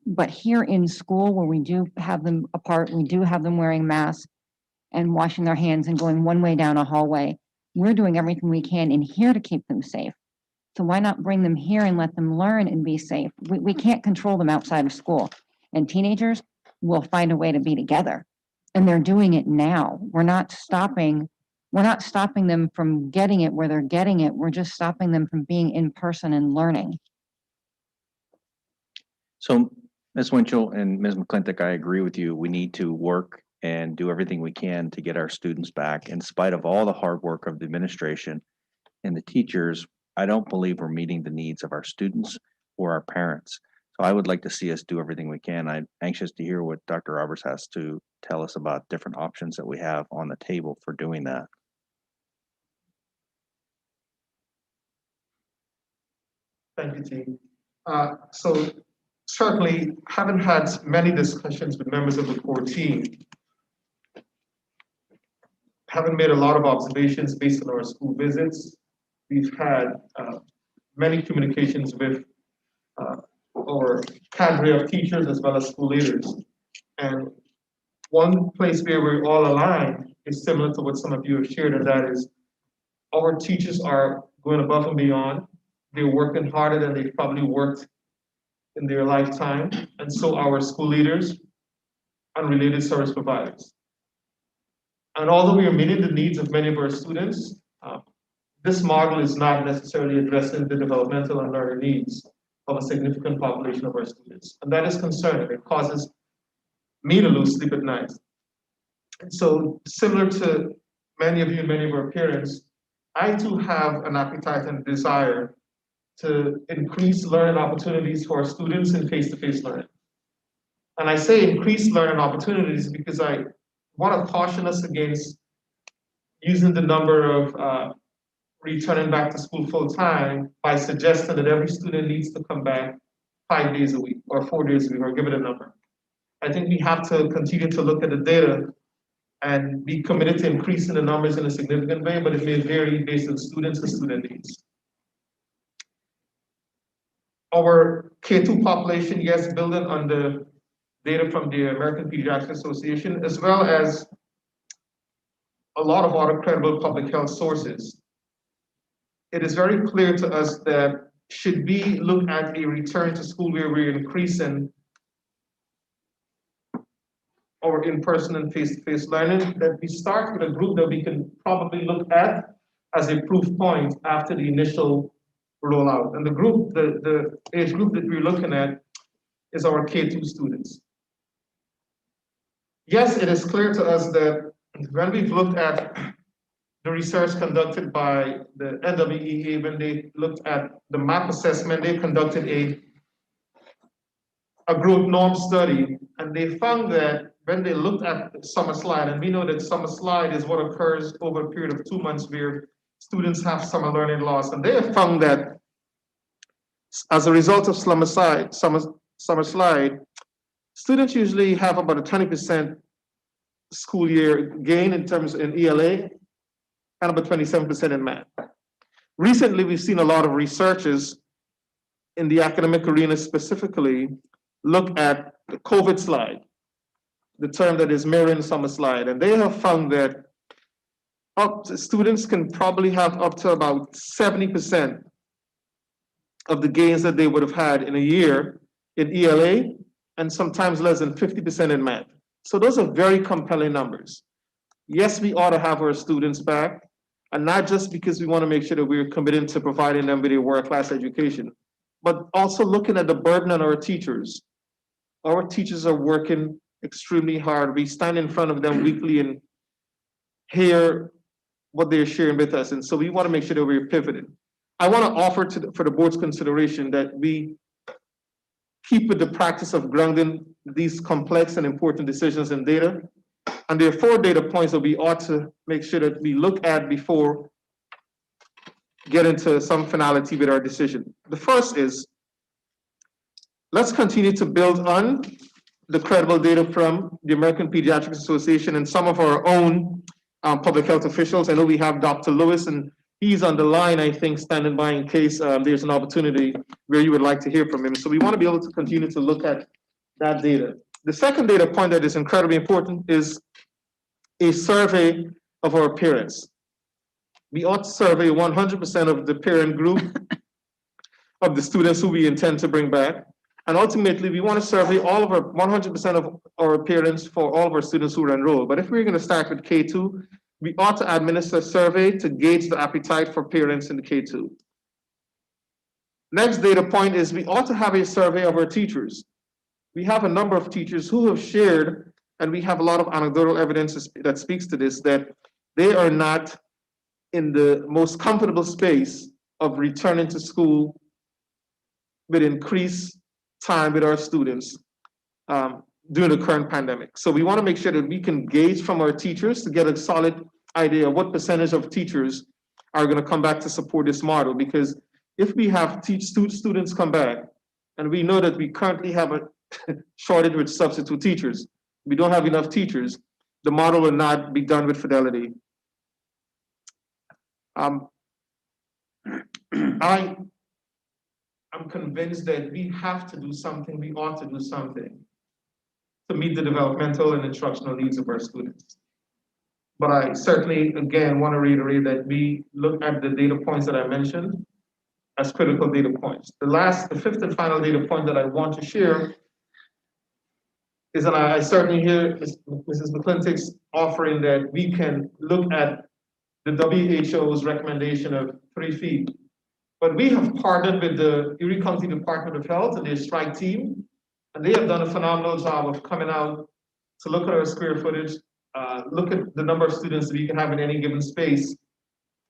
But here in school, where we do have them apart, we do have them wearing masks and washing their hands and going one way down a hallway, we're doing everything we can in here to keep them safe. So why not bring them here and let them learn and be safe? We can't control them outside of school. And teenagers will find a way to be together. And they're doing it now. We're not stopping them from getting it where they're getting it. We're just stopping them from being in person and learning. So, Ms. Winchell and Ms. McClintock, I agree with you. We need to work and do everything we can to get our students back. In spite of all the hard work of the administration and the teachers, I don't believe we're meeting the needs of our students or our parents. So I would like to see us do everything we can. I'm anxious to hear what Dr. Roberts has to tell us about different options that we have on the table for doing that. Thank you, Team. So certainly, haven't had many discussions with members of the core team. Haven't made a lot of observations based on our school visits. We've had many communications with our cadre of teachers as well as school leaders. And one place where we're all aligned is similar to what some of you have shared, and that is our teachers are going above and beyond. They're working harder than they've probably worked in their lifetime, and so our school leaders and related service providers. And although we are meeting the needs of many of our students, this model is not necessarily addressing the developmental and learning needs of a significant population of our students. And that is concerning. It causes me to lose sleep at night. And so similar to many of you and many of our parents, I too have an appetite and desire to increase learning opportunities for our students in face-to-face learning. And I say increase learning opportunities because I want to caution us against using the number of returning back to school full-time by suggesting that every student needs to come back 5 days a week or 4 days a week, or give it a number. I think we have to continue to look at the data and be committed to increasing the numbers in a significant way, but it may vary based on students and student needs. Our K2 population, yes, building on the data from the American Pediatric Association, as well as a lot of other credible public health sources. It is very clear to us that should we look at a return to school where we're increasing our in-person and face-to-face learning, that we start with a group that we can probably look at as a proof point after the initial rollout. And the age group that we're looking at is our K2 students. Yes, it is clear to us that when we've looked at the research conducted by the NWEA, when they looked at the MAP assessment, they conducted a growth norm study, and they found that when they looked at the summer slide, and we know that summer slide is what occurs over a period of 2 months where students have summer learning loss, and they have found that as a result of summer slide, students usually have about a 20% school year gain in terms in ELA and about 27% in math. Recently, we've seen a lot of researchers in the academic arena specifically look at the COVID slide, the term that is mirroring summer slide, and they have found that students can probably have up to about 70% of the gains that they would have had in a year in ELA, and sometimes less than 50% in math. So those are very compelling numbers. Yes, we ought to have our students back, and not just because we want to make sure that we're committed to providing them with a world-class education, but also looking at the burden on our teachers. Our teachers are working extremely hard. We stand in front of them weekly and hear what they're sharing with us, and so we want to make sure that we're pivoting. I want to offer for the board's consideration that we keep with the practice of grounding these complex and important decisions in data. And there are 4 data points that we ought to make sure that we look at before getting to some finality with our decision. The first is let's continue to build on the credible data from the American Pediatric Association and some of our own public health officials. I know we have Dr. Lewis, and he's on the line, I think, standing by in case there's an opportunity where you would like to hear from him. So we want to be able to continue to look at that data. The second data point that is incredibly important is a survey of our parents. We ought to survey 100% of the parent group of the students who we intend to bring back. And ultimately, we want to survey all of our 100% of our parents for all of our students who are enrolled. But if we're going to start with K2, we ought to administer a survey to gauge the appetite for parents in the K2. Next data point is we ought to have a survey of our teachers. We have a number of teachers who have shared, and we have a lot of anecdotal evidence that speaks to this, that they are not in the most comfortable space of returning to school with increased time with our students during the current pandemic. So we want to make sure that we can gauge from our teachers to get a solid idea of what percentage of teachers are going to come back to support this model. Because if we have students come back, and we know that we currently have a shortage with substitute teachers, we don't have enough teachers, the model will not be done with fidelity. I'm convinced that we have to do something, we ought to do something to meet the developmental and instructional needs of our students. But I certainly, again, want to reiterate that we look at the data points that I mentioned as critical data points. The fifth and final data point that I want to share is that I certainly hear Mrs. McClintock's offering that we can look at the WHO's recommendation of 3 feet. But we have partnered with the Erie County Department of Health and their strike team, and they have done a phenomenal job of coming out to look at our square footage, look at the number of students that we can have in any given space,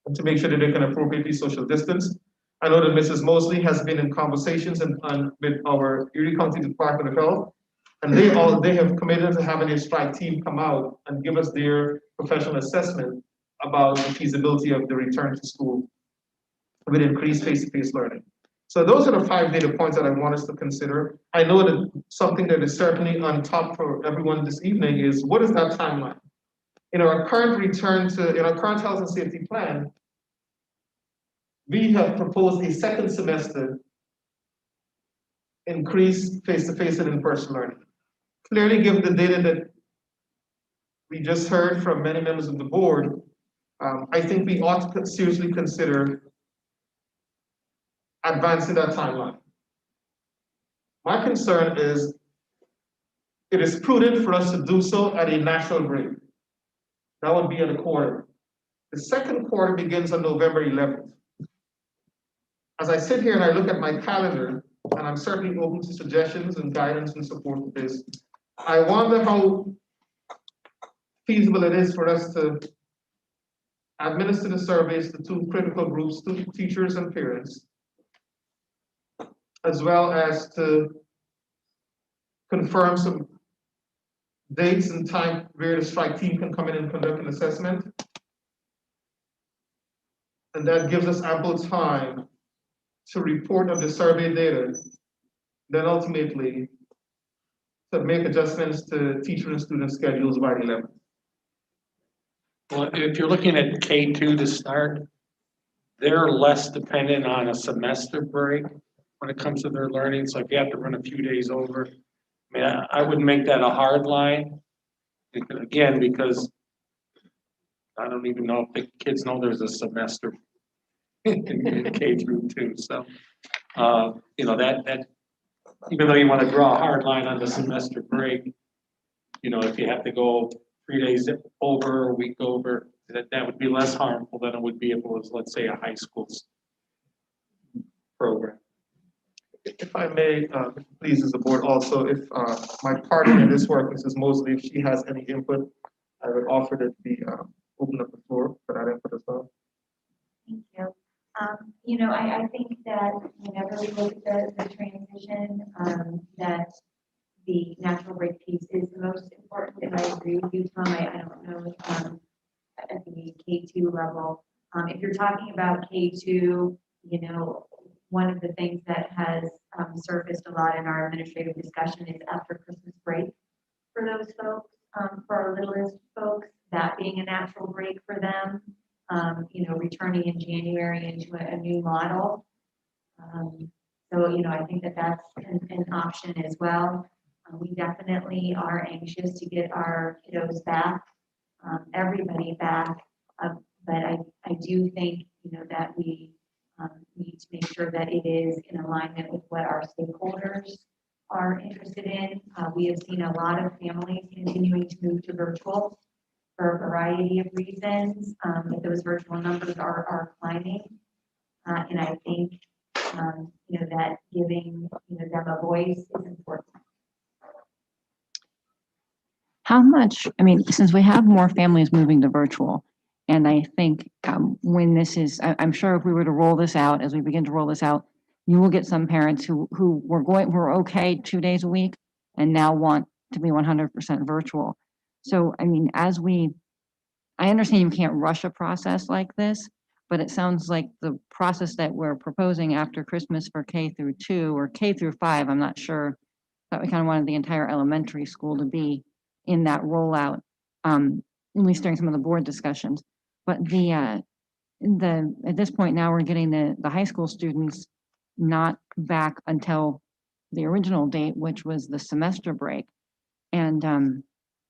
and to make sure that they can appropriately social distance. I know that Mrs. Mosley has been in conversations with our Erie County Department of Health, and they have committed to having a strike team come out and give us their professional assessment about the feasibility of the return to school with increased face-to-face learning. So those are the 5 data points that I want us to consider. I know that something that is certainly on top for everyone this evening is, what is that timeline? In our current health and safety plan, we have proposed a second semester increased face-to-face and in-person learning. Clearly, given the data that we just heard from many members of the board, I think we ought to seriously consider advancing that timeline. My concern is it is prudent for us to do so at a natural break. That would be in a quarter. The second quarter begins on November 11th. As I sit here and I look at my calendar, and I'm certainly open to suggestions and guidance and support for this, I wonder how feasible it is for us to administer the surveys to 2 critical groups, teachers and parents, as well as to confirm some dates and time where the strike team can come in and conduct an assessment. And that gives us ample time to report on the survey data, then ultimately to make adjustments to teacher and student schedules by the 11th. Well, if you're looking at K2 to start, they're less dependent on a semester break when it comes to their learning. So if you have to run a few days over, I mean, I wouldn't make that a hard line. Again, because I don't even know if the kids know there's a semester in K through 2. So, you know, that even though you want to draw a hard line on the semester break, you know, if you have to go 3 days over, a week over, that would be less harmful than it would be if it was, let's say, a high school program. If I may, please, as the board also, if my partner in this work, Mrs. Mosley, if she has any input, I would offer to be open up the floor for that input as well. Thank you. You know, I think that whenever we look at the transition, that the natural break piece is the most important. And I agree with you, Tom. I don't know at the K2 level. If you're talking about K2, you know, one of the things that has surfaced a lot in our administrative discussion is after Christmas break for those folks, for our littlest folks, that being a natural break for them, returning in January into a new model. So, I think that that's an option as well. We definitely are anxious to get our kiddos back, everybody back. But I do think, that we need to make sure that it is in alignment with what our stakeholders are interested in. We have seen a lot of families continuing to move to virtual for a variety of reasons. But those virtual numbers are climbing. And I think, that giving, them a voice is important. How much, since we have more families moving to virtual, and I think when this is, I'm sure if we were to roll this out, as we begin to roll this out, you will get some parents who were okay 2 days a week and now want to be 100% virtual. So, I understand you can't rush a process like this, but it sounds like the process that we're proposing after Christmas for K through 2 or K through 5, I'm not sure, that we kind of wanted the entire elementary school to be in that rollout, at least during some of the board discussions. But at this point now we're getting the high school students not back until the original date, which was the semester break. And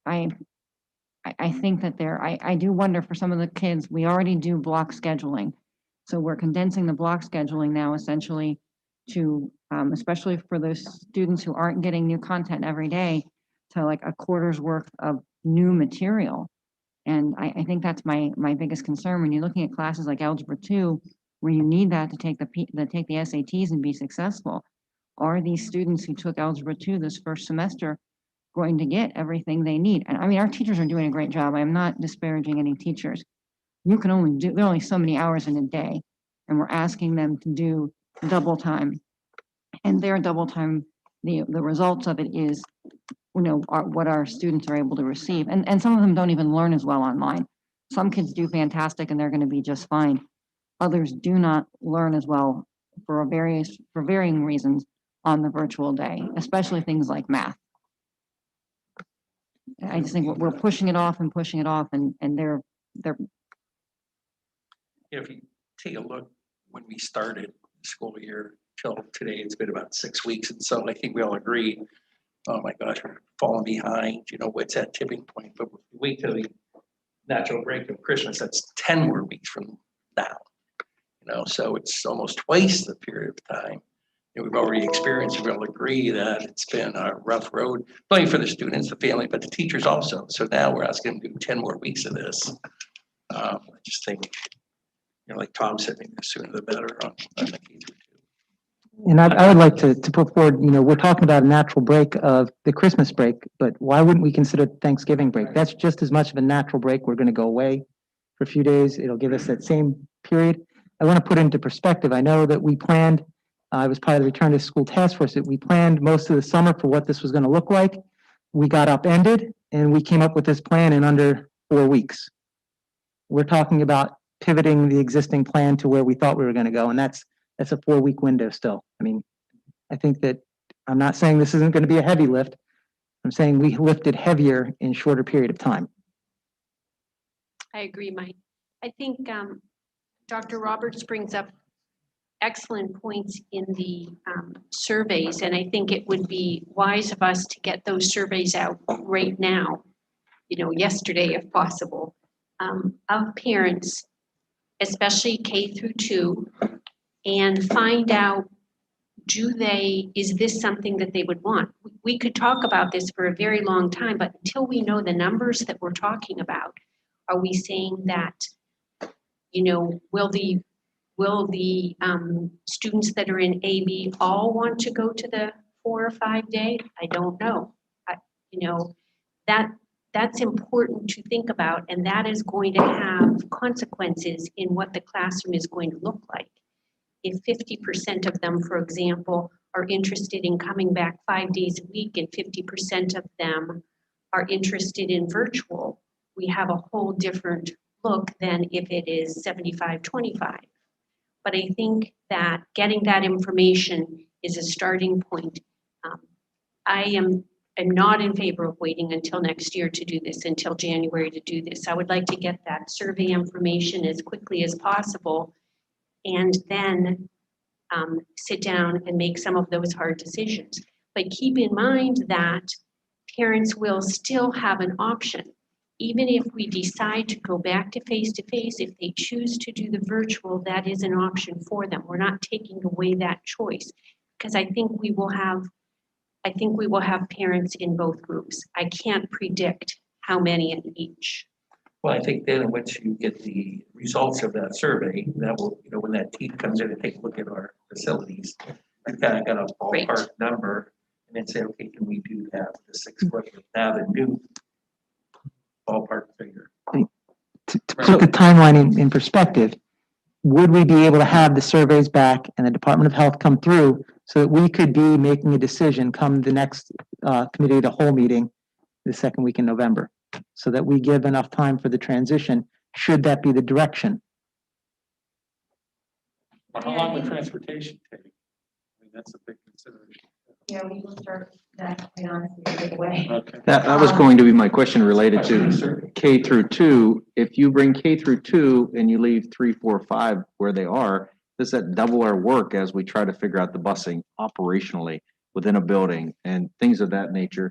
I think that I do wonder for some of the kids, we already do block scheduling. So we're condensing the block scheduling now essentially to, especially for those students who aren't getting new content every day, to like a quarter's worth of new material. And I think that's my biggest concern when you're looking at classes like Algebra 2, where you need that to take the SATs and be successful. Are these students who took Algebra 2 this first semester going to get everything they need? And our teachers are doing a great job. I'm not disparaging any teachers. There are only so many hours in a day, and we're asking them to do double time. And their double time, the results of it is, what our students are able to receive. And some of them don't even learn as well online. Some kids do fantastic and they're going to be just fine. Others do not learn as well for varying reasons on the virtual day, especially things like math. I just think we're pushing it off and they're If you take a look, when we started the school year till today, it's been about 6 weeks. And so I think we all agree, oh my gosh, we're falling behind, what's that tipping point? But wait till the natural break of Christmas, that's 10 more weeks from now. So it's almost twice the period of time. And we've already experienced, we all agree that it's been a rough road, not only for the students, the family, but the teachers also. So now we're asking them to do 10 more weeks of this. I just think, like Tom said, maybe the sooner the better on the K through 2. And I would like to put forward, we're talking about a natural break of the Christmas break, but why wouldn't we consider Thanksgiving break? That's just as much of a natural break. We're going to go away for a few days. It'll give us that same period. I want to put it into perspective. I know that we planned, I was part of the Return to School Task Force, that we planned most of the summer for what this was going to look like. We got upended and we came up with this plan in under 4 weeks. We're talking about pivoting the existing plan to where we thought we were going to go, and that's a 4-week window still. I think that I'm not saying this isn't going to be a heavy lift. I'm saying we lifted heavier in shorter period of time. I agree, Mike. I think Dr. Roberts brings up excellent points in the surveys, and I think it would be wise of us to get those surveys out right now, yesterday if possible, of parents, especially K through 2, and find out, is this something that they would want? We could talk about this for a very long time, but until we know the numbers that we're talking about, are we saying that, will the students that are in AB all want to go to the 4 or 5 day? I don't know. That's important to think about, and that is going to have consequences in what the classroom is going to look like. If 50% of them, for example, are interested in coming back 5 days a week and 50% of them are interested in virtual, we have a whole different look than if it is 75-25. but I think that getting that information is a starting point. I am not in favor of waiting until next year to do this, until January to do this. I would like to get that survey information as quickly as possible and then sit down and make some of those hard decisions. But keep in mind that parents will still have an option. Even if we decide to go back to face-to-face, if they choose to do the virtual, that is an option for them. We're not taking away that choice because I think we will have parents in both groups. I can't predict how many in each. Well, I think then once you get the results of that survey, that will, when that team comes in and take a look at our facilities, you've kind of got a ballpark number and then say, okay, can we do that with the 6 foot? Now the new ballpark figure. To put the timeline in perspective, would we be able to have the surveys back and the Department of Health come through so that we could be making a decision come the next committee of the whole meeting, the second week in November, so that we give enough time for the transition, should that be the direction? How long would transportation take? I mean, that's a big consideration. Yeah, we will start that, quite honestly, right away. Okay. That was going to be my question related to K through 2. If you bring K through 2 and you leave 3, 4, 5 where they are, does that double our work as we try to figure out the busing operationally within a building and things of that nature?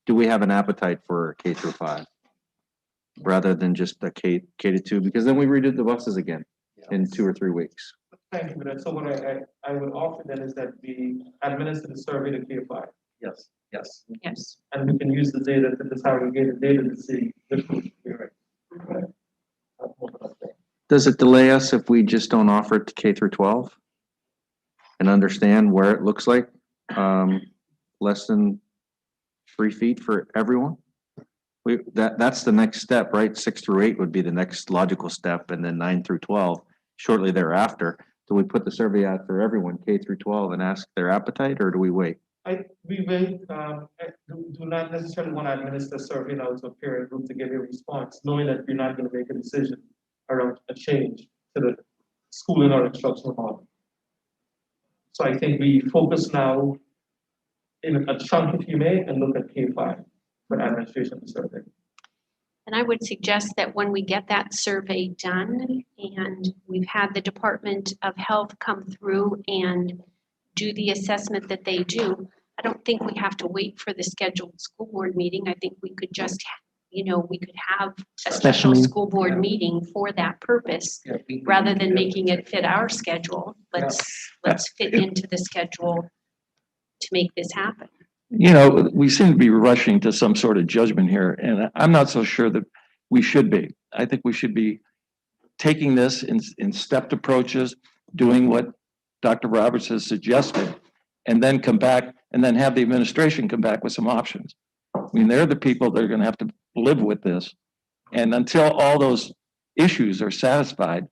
Do we have an appetite for K through 5 rather than just a K to 2? Because then we redo the buses again in 2 or 3 weeks. Thank you for that. So what I would offer then is that we administer the survey to K5. Yes, yes. Yes. And we can use the data to disaggregate the data to see which one is right. Does it delay us if we just don't offer it to K through 12 and understand where it looks like less than 3 feet for everyone? That's the next step, right? 6 through 8 would be the next logical step, and then 9 through 12 shortly thereafter. Do we put the survey out for everyone, K through 12, and ask their appetite, or do we wait? We will do not necessarily want to administer a survey now to a parent group to get a response, knowing that we're not going to make a decision around a change to the schooling or instructional model. So I think we focus now in a chunk, if you may, and look at K5 for administration of the survey. And I would suggest that when we get that survey done and we've had the Department of Health come through and do the assessment that they do, I don't think we have to wait for the scheduled school board meeting. I think we could just, we could have a special school board meeting for that purpose rather than making it fit our schedule. Let's fit into the schedule to make this happen. We seem to be rushing to some sort of judgment here, and I'm not so sure that we should be. I think we should be taking this in stepped approaches, doing what Dr. Roberts has suggested, and then come back and then have the administration come back with some options. I mean, they're the people that are going to have to live with this. And until all those issues are satisfied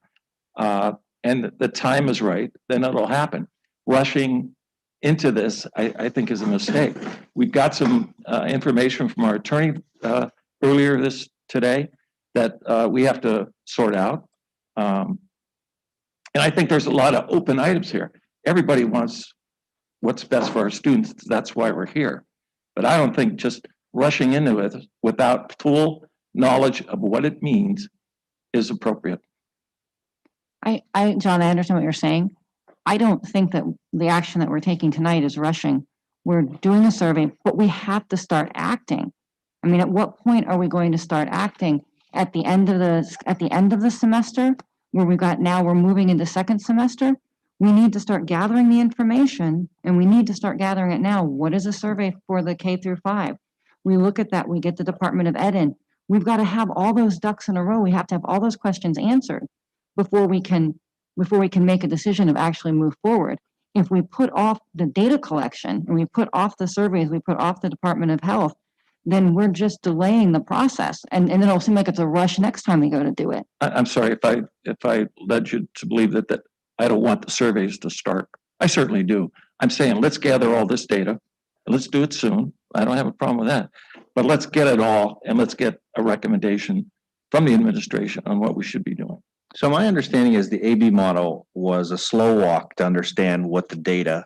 and the time is right, then it'll happen. Rushing into this, I think, is a mistake. We've got some information from our attorney earlier today that we have to sort out. And I think there's a lot of open items here. Everybody wants what's best for our students. That's why we're here. But I don't think just rushing into it without full knowledge of what it means is appropriate. John, I understand what you're saying. I don't think that the action that we're taking tonight is rushing. We're doing a survey, but we have to start acting. I mean, at what point are we going to start acting? At the end of the semester, where we're moving into second semester? We need to start gathering the information, and we need to start gathering it now. What is a survey for the K through 5? We look at that, we get the Department of Ed in. We've got to have all those ducks in a row. We have to have all those questions answered before we can make a decision of actually move forward. If we put off the data collection and we put off the surveys, we put off the Department of Health, then we're just delaying the process. And then it'll seem like it's a rush next time we go to do it. I'm sorry if I led you to believe that I don't want the surveys to start. I certainly do. I'm saying let's gather all this data and let's do it soon. I don't have a problem with that. But let's get it all and let's get a recommendation from the administration on what we should be doing. So my understanding is the AB model was a slow walk to understand what the data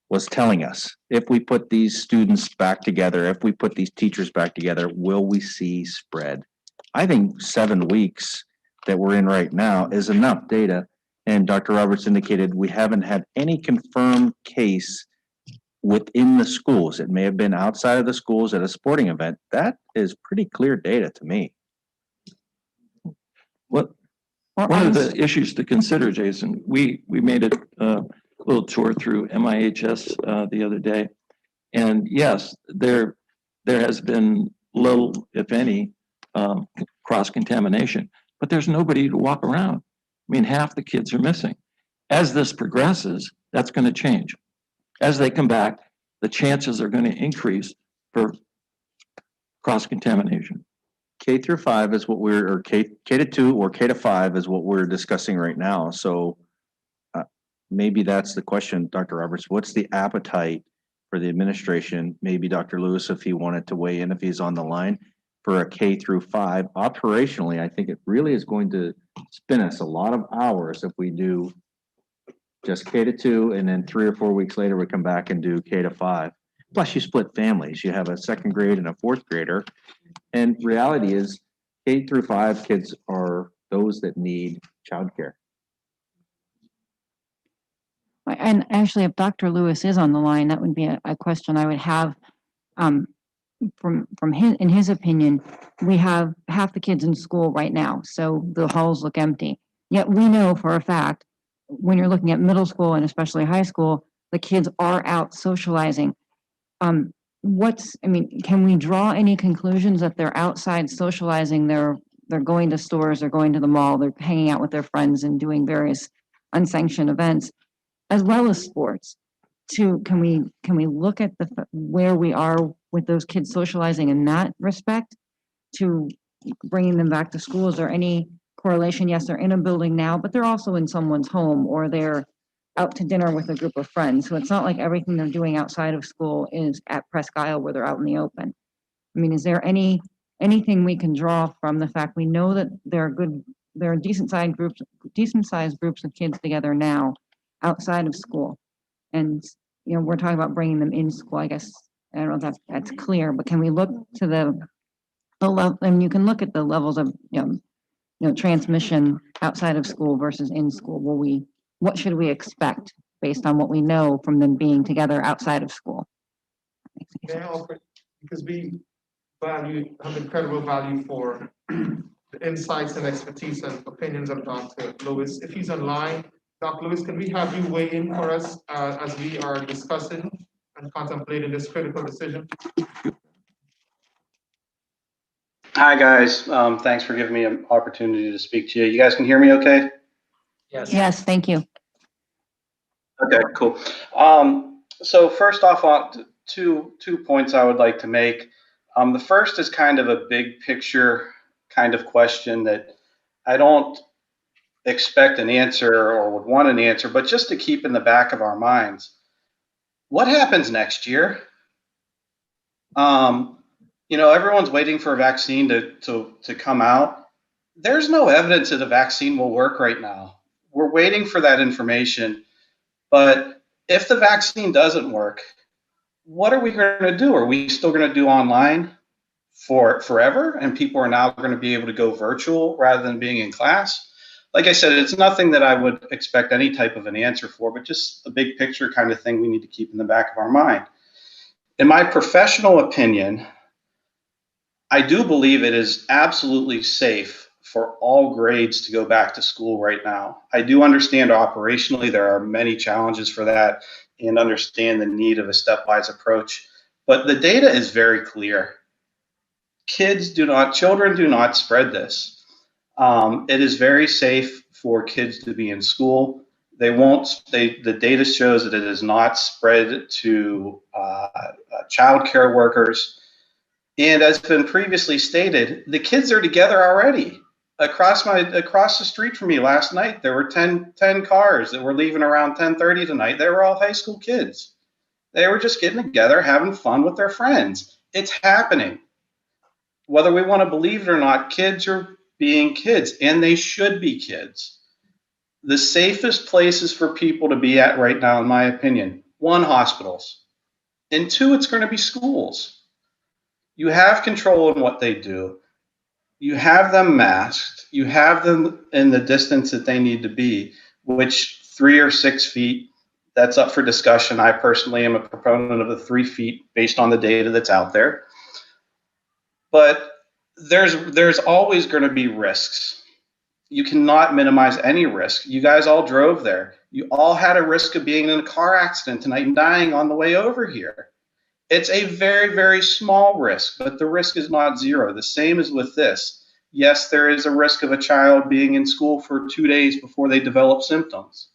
was telling us. If we put these students back together, if we put these teachers back together, will we see spread? I think 7 weeks that we're in right now is enough data. And Dr. Roberts indicated we haven't had any confirmed case within the schools. It may have been outside of the schools at a sporting event. That is pretty clear data to me. What, one of the issues to consider, Jason, we made a little tour through MIHS the other day. And yes, there has been little, if any, cross-contamination, but there's nobody to walk around. I mean, half the kids are missing. As this progresses, that's going to change. As they come back, the chances are going to increase for cross-contamination. K through 5 is what we're, or K to 2 or K to 5 is what we're discussing right now. So maybe that's the question, Dr. Roberts. What's the appetite for the administration? Maybe Dr. Lewis, if he wanted to weigh in, if he's on the line, for a K through 5. Operationally, I think it really is going to spin us a lot of hours if we do just K to 2, and then 3 or 4 weeks later, we come back and do K to 5. Plus you split families. You have a 2nd grade and a 4th grader. And reality is K through 5 kids are those that need childcare. And actually, if Dr. Lewis is on the line, that would be a question I would have. From his, in his opinion, we have half the kids in school right now, so the halls look empty. Yet we know for a fact, when you're looking at middle school and especially high school, the kids are out socializing. I mean, can we draw any conclusions that they're outside socializing? They're going to stores, they're going to the mall, they're hanging out with their friends and doing various unsanctioned events, as well as sports. Can we look at where we are with those kids socializing in that respect to bringing them back to school? Is there any correlation? Yes, they're in a building now, but they're also in someone's home, or they're out to dinner with a group of friends. So it's not like everything they're doing outside of school is at Presque Isle where they're out in the open. I mean, is there anything we can draw from the fact we know that there are decent sized groups of kids together now outside of school? And, you know, we're talking about bringing them in school. I guess, I don't know if that's clear, but can we look to the level, and you can look at the levels of, transmission outside of school versus in school. What should we expect based on what we know from them being together outside of school? May I offer, because we have incredible value for the insights and expertise and opinions of Dr. Lewis. If he's online, Dr. Lewis, can we have you weigh in for us as we are discussing and contemplating this critical decision? Hi, guys. Thanks for giving me an opportunity to speak to you. You guys can hear me okay? Yes. Yes, thank you. Okay, cool. So first off, on two points I would like to make. The first is kind of a big picture kind of question that I don't expect an answer or would want an answer, but just to keep in the back of our minds. What happens next year? Everyone's waiting for a vaccine to come out. There's no evidence that a vaccine will work right now. We're waiting for that information. But if the vaccine doesn't work, what are we going to do? Are we still going to do online for forever? And people are now going to be able to go virtual rather than being in class? Like I said, it's nothing that I would expect any type of an answer for, but just a big picture kind of thing we need to keep in the back of our mind. In my professional opinion, I do believe it is absolutely safe for all grades to go back to school right now. I do understand operationally there are many challenges for that and understand the need of a stepwise approach, but the data is very clear. Children do not spread this. It is very safe for kids to be in school. The data shows that it is not spread to childcare workers. And as been previously stated, the kids are together already. Across the street from me last night, there were 10 cars that were leaving around 10:30 tonight. They were all high school kids. They were just getting together, having fun with their friends. It's happening. Whether we want to believe it or not, kids are being kids, and they should be kids. The safest places for people to be at right now, in my opinion, one, hospitals, and two, it's going to be schools. You have control in what they do. You have them masked. You have them in the distance that they need to be, which 3 or 6 feet, that's up for discussion. I personally am a proponent of the 3 feet based on the data that's out there. But there's always going to be risks. You cannot minimize any risk. You guys all drove there. You all had a risk of being in a car accident tonight and dying on the way over here. It's a very, very small risk, but the risk is not zero. The same as with this. Yes, there is a risk of a child being in school for 2 days before they develop symptoms.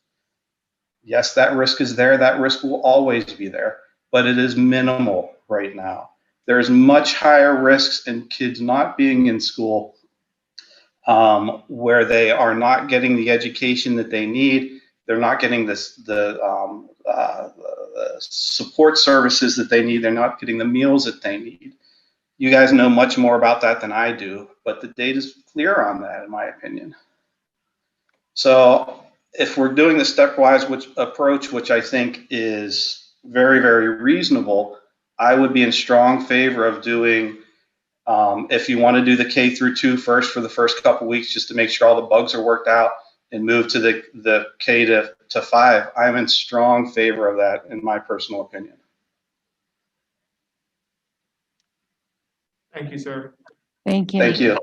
Yes, that risk is there. That risk will always be there, but it is minimal right now. There's much higher risks in kids not being in school, where they are not getting the education that they need. They're not getting the support services that they need. They're not getting the meals that they need. You guys know much more about that than I do, but the data is clear on that, in my opinion. So if we're doing the stepwise approach, which I think is very, very reasonable, I would be in strong favor of doing, if you want to do the K through 2 first for the first couple weeks, just to make sure all the bugs are worked out, and move to the K to 5. I'm in strong favor of that, in my personal opinion. Thank you, sir. Thank you. Thank you.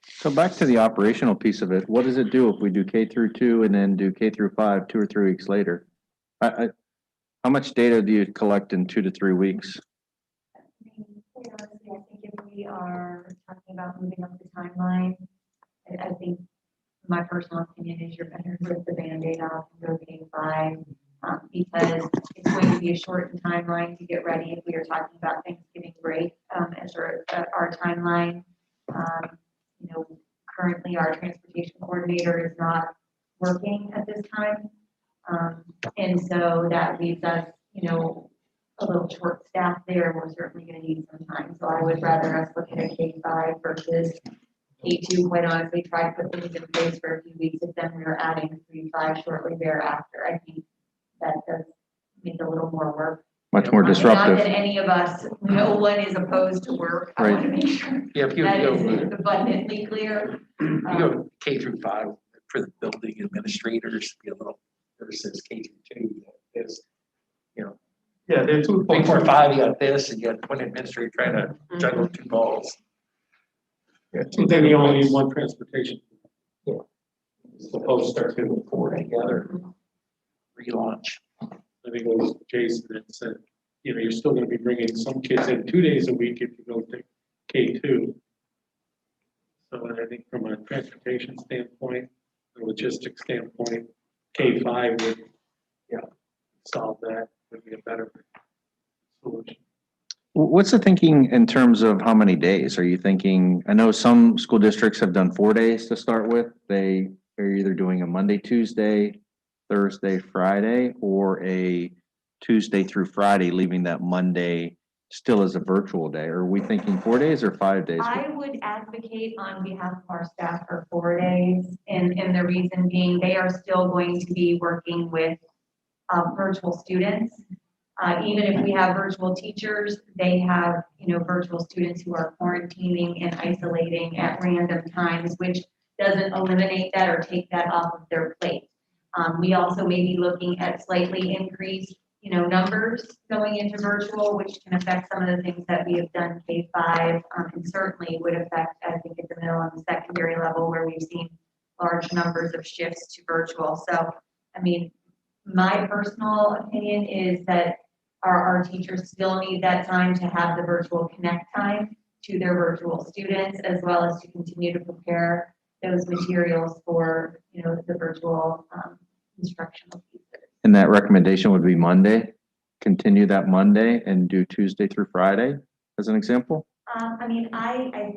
So back to the operational piece of it, what does it do if we do K through 2 and then do K through 5 2 or 3 weeks later? How much data do you collect in 2 to 3 weeks? Quite honestly, I think if we are talking about moving up the timeline, I think my personal opinion is you're better to rip the Band-Aid off and go K5, because it's going to be a shortened timeline to get ready if we are talking about Thanksgiving break as our timeline. Currently our transportation coordinator is not working at this time. And so that leaves us, a little short staff there. We're certainly going to need some time. So I would rather us look at a K5 versus K2. Quite honestly, try to put things in place for a few weeks, and then we're adding 3-5 shortly thereafter. I think that does make a little more work. Much more Not disruptive. that any of us, no one is opposed to work. I want to make sure Yeah, if you that go, is abundantly clear. you go K through 5 for the building administrators, be a little versus K through 2. Is, Yeah, there are 2 3, points. 4, 5. You got this, and you got one administrator trying to juggle 2 balls. Yeah, So then you only need one transportation. Supposed to start doing 4 together. Relaunch. I think it was Jason that said, you're still gonna be bringing some kids in 2 days a week if you go to K2. So I think from a transportation standpoint, a logistics standpoint, K5 would, solve that, would be a better solution. What's the thinking in terms of how many days? Are you thinking, I know some school districts have done 4 days to start with. They are either doing a Monday, Tuesday, Thursday, Friday, or a Tuesday through Friday, leaving that Monday still as a virtual day. Are we thinking 4 days or 5 days? I would advocate on behalf of our staff for 4 days, and the reason being they are still going to be working with virtual students. Even if we have virtual teachers, they have, virtual students who are quarantining and isolating at random times, which doesn't eliminate that or take that off of their plate. We also may be looking at slightly increased, numbers going into virtual, which can affect some of the things that we have done K5, and certainly would affect, I think, at the middle and the secondary level where we've seen large numbers of shifts to virtual. So, my personal opinion is that our teachers still need that time to have the virtual connect time to their virtual students, as well as to continue to prepare those materials for, the virtual instructional pieces. And that recommendation would be Monday, continue that Monday and do Tuesday through Friday as an example? I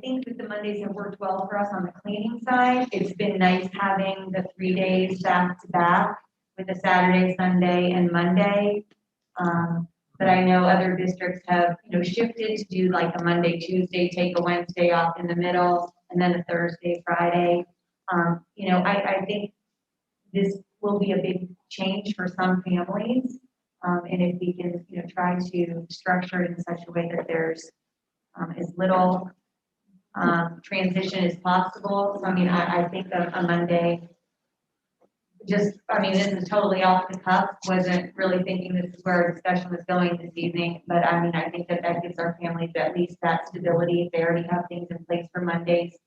think that the Mondays have worked well for us on the cleaning side. It's been nice having the 3 days back to back with a Saturday, Sunday, and Monday. But I know other districts have, shifted to do like a Monday, Tuesday, take a Wednesday off in the middle, and then a Thursday, Friday. I think this will be a big change for some families. And if we can, try to structure it in such a way that there's as little transition as possible. So, I think a Monday, this is totally off the cuff, wasn't really thinking this is where our discussion was going this evening, but I think that gives our families at least that stability. If they already have things in place for Mondays,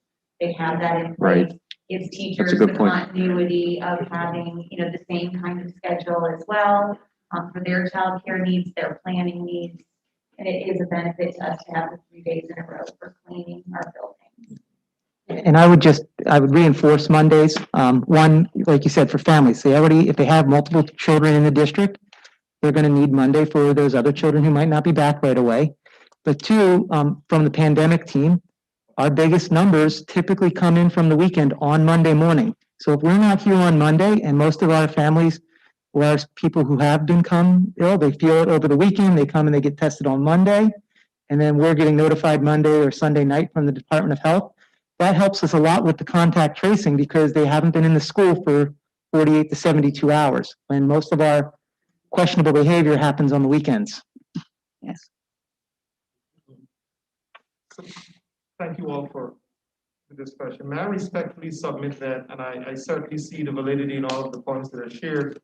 they have that in place. Right. Gives That's teachers a good the point. continuity of having, the same kind of schedule as well, for their childcare needs, their planning needs. And it is a benefit to us to have the 3 days in a row for cleaning our buildings. And I would reinforce Mondays. One, like you said, for families, if they have multiple children in the district, they're going to need Monday for those other children who might not be back right away. But two, from the pandemic team, our biggest numbers typically come in from the weekend on Monday morning. So if we're not here on Monday, and most of our families, or people who have become ill, they feel it over the weekend, they come and they get tested on Monday, and then we're getting notified Monday or Sunday night from the Department of Health. That helps us a lot with the contact tracing because they haven't been in the school for 48 to 72 hours, when most of our questionable behavior happens on the weekends. Yes. Thank you all for the discussion. May I respectfully submit that, and I certainly see the validity in all of the points that are shared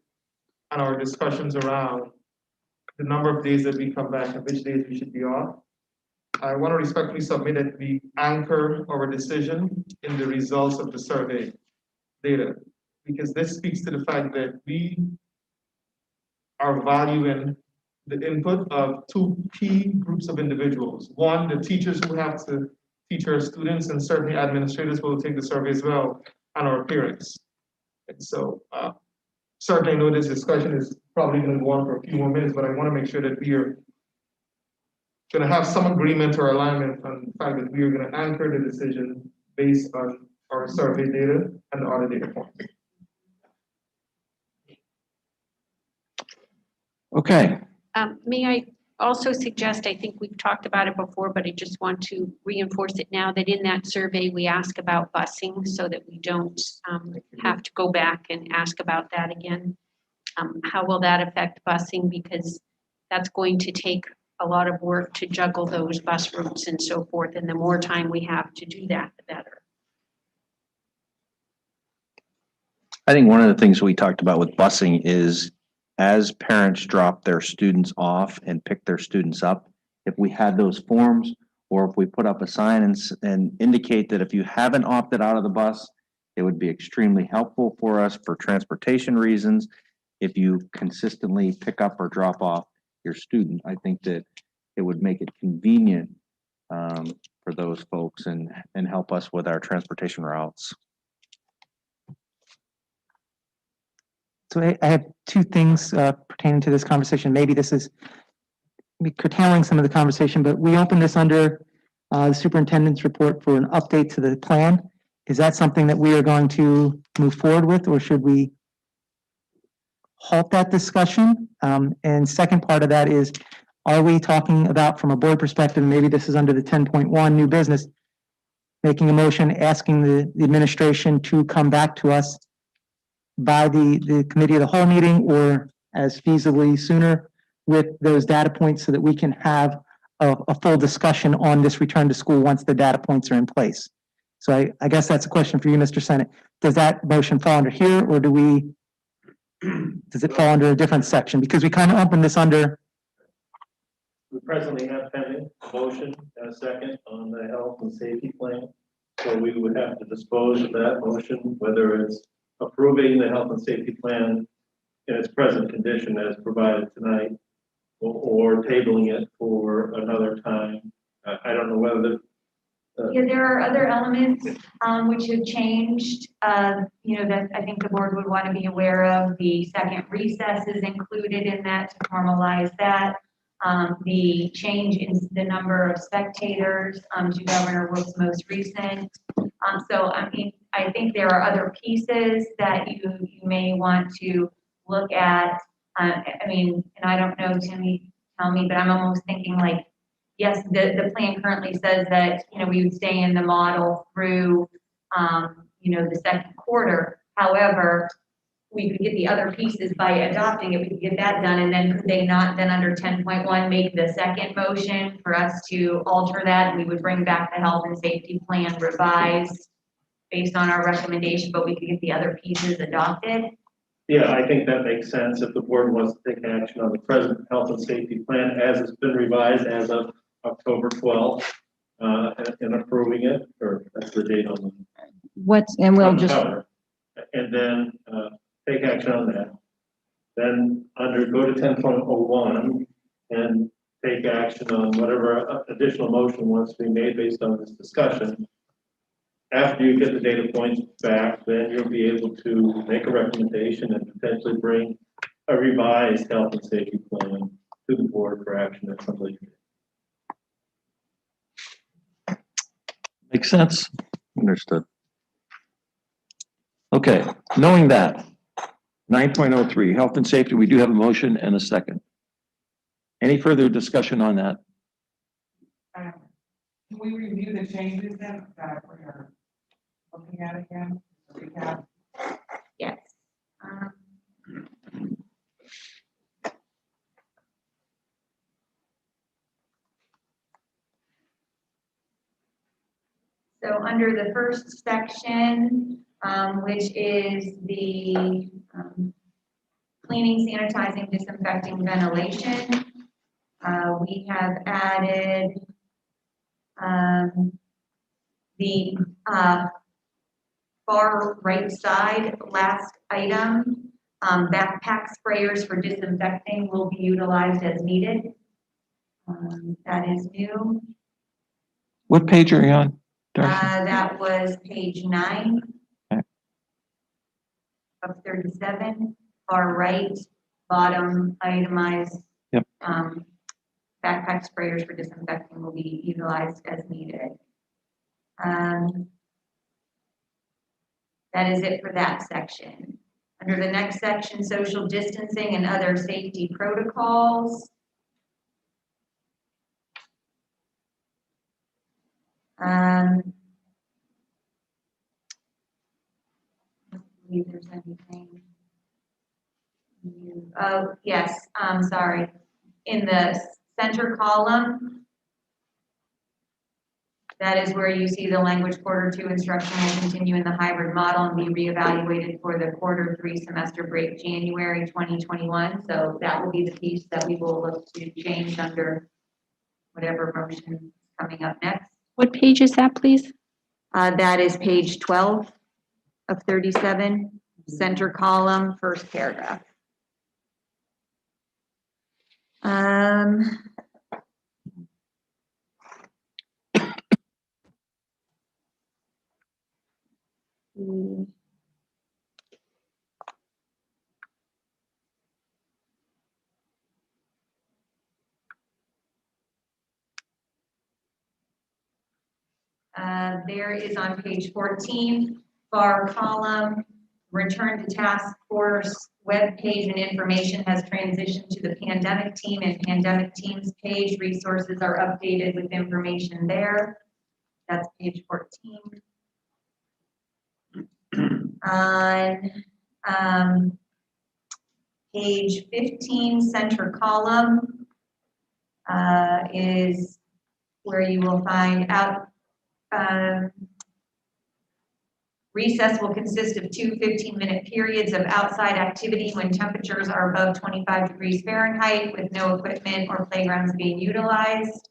and our discussions around the number of days that we come back and which days we should be off. I want to respectfully submit that we anchor our decision in the results of the survey data, because this speaks to the fact that we are valuing the input of two key groups of individuals. One, the teachers who have to teach our students, and certainly administrators will take the survey as well, and our parents. And so certainly I know this discussion is probably going to go on for a few more minutes, but I want to make sure that we are going to have some agreement or alignment on the fact that we are going to anchor the decision based on our survey data and the other data points. Okay. May I also suggest, I think we've talked about it before, but I just want to reinforce it now, that in that survey, we ask about busing so that we don't have to go back and ask about that again. How will that affect busing? Because that's going to take a lot of work to juggle those bus routes and so forth. And the more time we have to do that, the better. I think one of the things we talked about with busing is as parents drop their students off and pick their students up, if we had those forms, or if we put up a sign and indicate that if you haven't opted out of the bus, it would be extremely helpful for us for transportation reasons. If you consistently pick up or drop off your student, I think that it would make it convenient for those folks and help us with our transportation routes. So I have two things pertaining to this conversation. Maybe this is curtailing some of the conversation, but we opened this under the superintendent's report for an update to the plan. Is that something that we are going to move forward with, or should we halt that discussion? And second part of that is, are we talking about, from a board perspective, maybe this is under the 10.1 new business, making a motion asking the administration to come back to us by the committee of the whole meeting, or as feasibly sooner, with those data points so that we can have a full discussion on this return to school once the data points are in place. So I guess that's a question for you, Mr. Senate. Does that motion fall under here, or does it fall under a different section? Because we kind of opened this under. We presently have pending a motion and a second on the health and safety plan. So we would have to dispose of that motion, whether it's approving the health and safety plan in its present condition as provided tonight, or tabling it for another time. I don't know whether Yeah, there are other elements which have changed, that I think the board would want to be aware of. The second recess is included in that to formalize that. The change in the number of spectators to Governor Wolf's most recent. I think there are other pieces that you may want to look at. And I don't know, Timmy, tell me, but I'm almost thinking like, yes, the plan currently says that, we would stay in the model through, the second quarter. However, we could get the other pieces by adopting it, we could get that done, and then could they not then under 10.1 make the second motion for us to alter that? And we would bring back the health and safety plan revised based on our recommendation, but we could get the other pieces adopted. Yeah, I think that makes sense if the board wants to take action on the present health and safety plan as it's been revised as of October 12th, and approving it, or that's the date on the. And we'll on the just, cover. And then, take action on that. Then go to 10.01 and take action on whatever additional motion wants to be made based on this discussion. After you get the data points back, then you'll be able to make a recommendation and potentially bring a revised health and safety plan to the board for action at some later date. Makes sense? Understood. Okay, knowing that, 9.03, health and safety, we do have a motion and a second. Any further discussion on that? Can we review the changes then that we're looking at again? Recap. Yes. So under the first section, which is the cleaning, sanitizing, disinfecting, ventilation, we have added the far right side, last item, backpack sprayers for disinfecting will be utilized as needed. That is new. What page are you on, Darcy? That was page 9 Okay. of 37, far right, bottom itemized. Yep. Backpack sprayers for disinfecting will be utilized as needed. That is it for that section. Under the next section, social distancing and other safety protocols. If there's anything new. Oh, yes, sorry. In the center column, that is where you see the language Q2 instruction will continue in the hybrid model and be reevaluated for the Q3 semester break, January 2021. So that will be the piece that we will look to change under whatever motion is coming up next. What page is that, please? That is page 12 of 37, center column, first paragraph. There is on page 14, far column, return to task force web page and information has transitioned to the pandemic team and pandemic teams page. Resources are updated with information there. That's page 14. On page 15, center column is where you will find out recess will consist of 2 15-minute periods of outside activity when temperatures are above 25 degrees Fahrenheit with no equipment or playgrounds being utilized.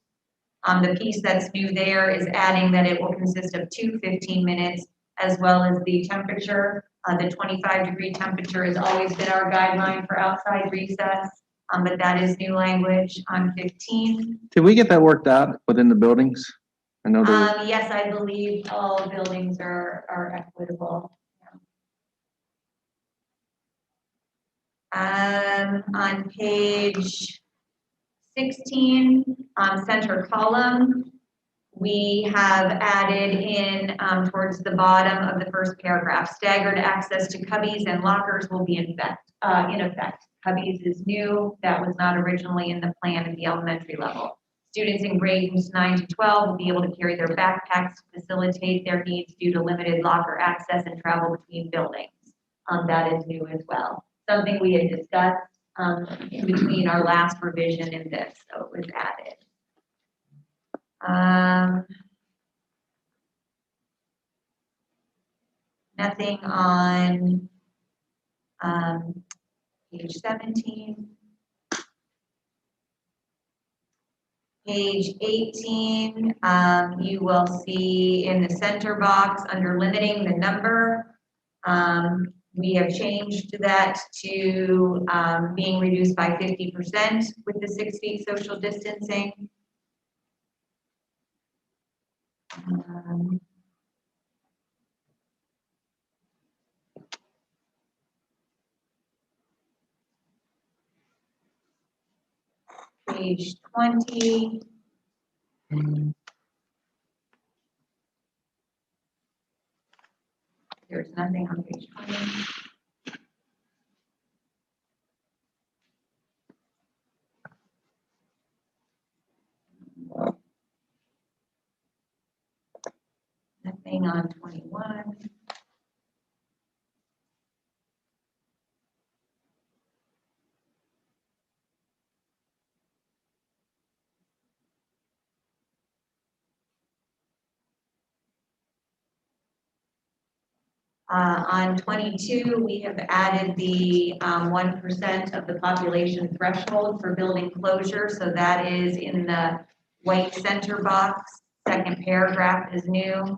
The piece that's new there is adding that it will consist of 2 15 minutes as well as the temperature. The 25-degree temperature has always been our guideline for outside recess, but that is new language on 15. Did we get that worked out within the buildings? I know there Yes, I believe all buildings are equitable. On page 16, center column, we have added in towards the bottom of the first paragraph, staggered access to cubbies and lockers will be in effect. Cubbies is new. That was not originally in the plan at the elementary level. Students in grades 9 to 12 will be able to carry their backpacks to facilitate their needs due to limited locker access and travel between buildings. That is new as well. Something we had discussed in between our last revision and this, so it was added. Nothing on page 17. Page 18, you will see in the center box under limiting the number, we have changed that to being reduced by 50% with the 6 feet social distancing. Page 20. There's nothing on page 20. Nothing on 21. On 22, we have added the 1% of the population threshold for building closure. So that is in the white center box. Second paragraph is new.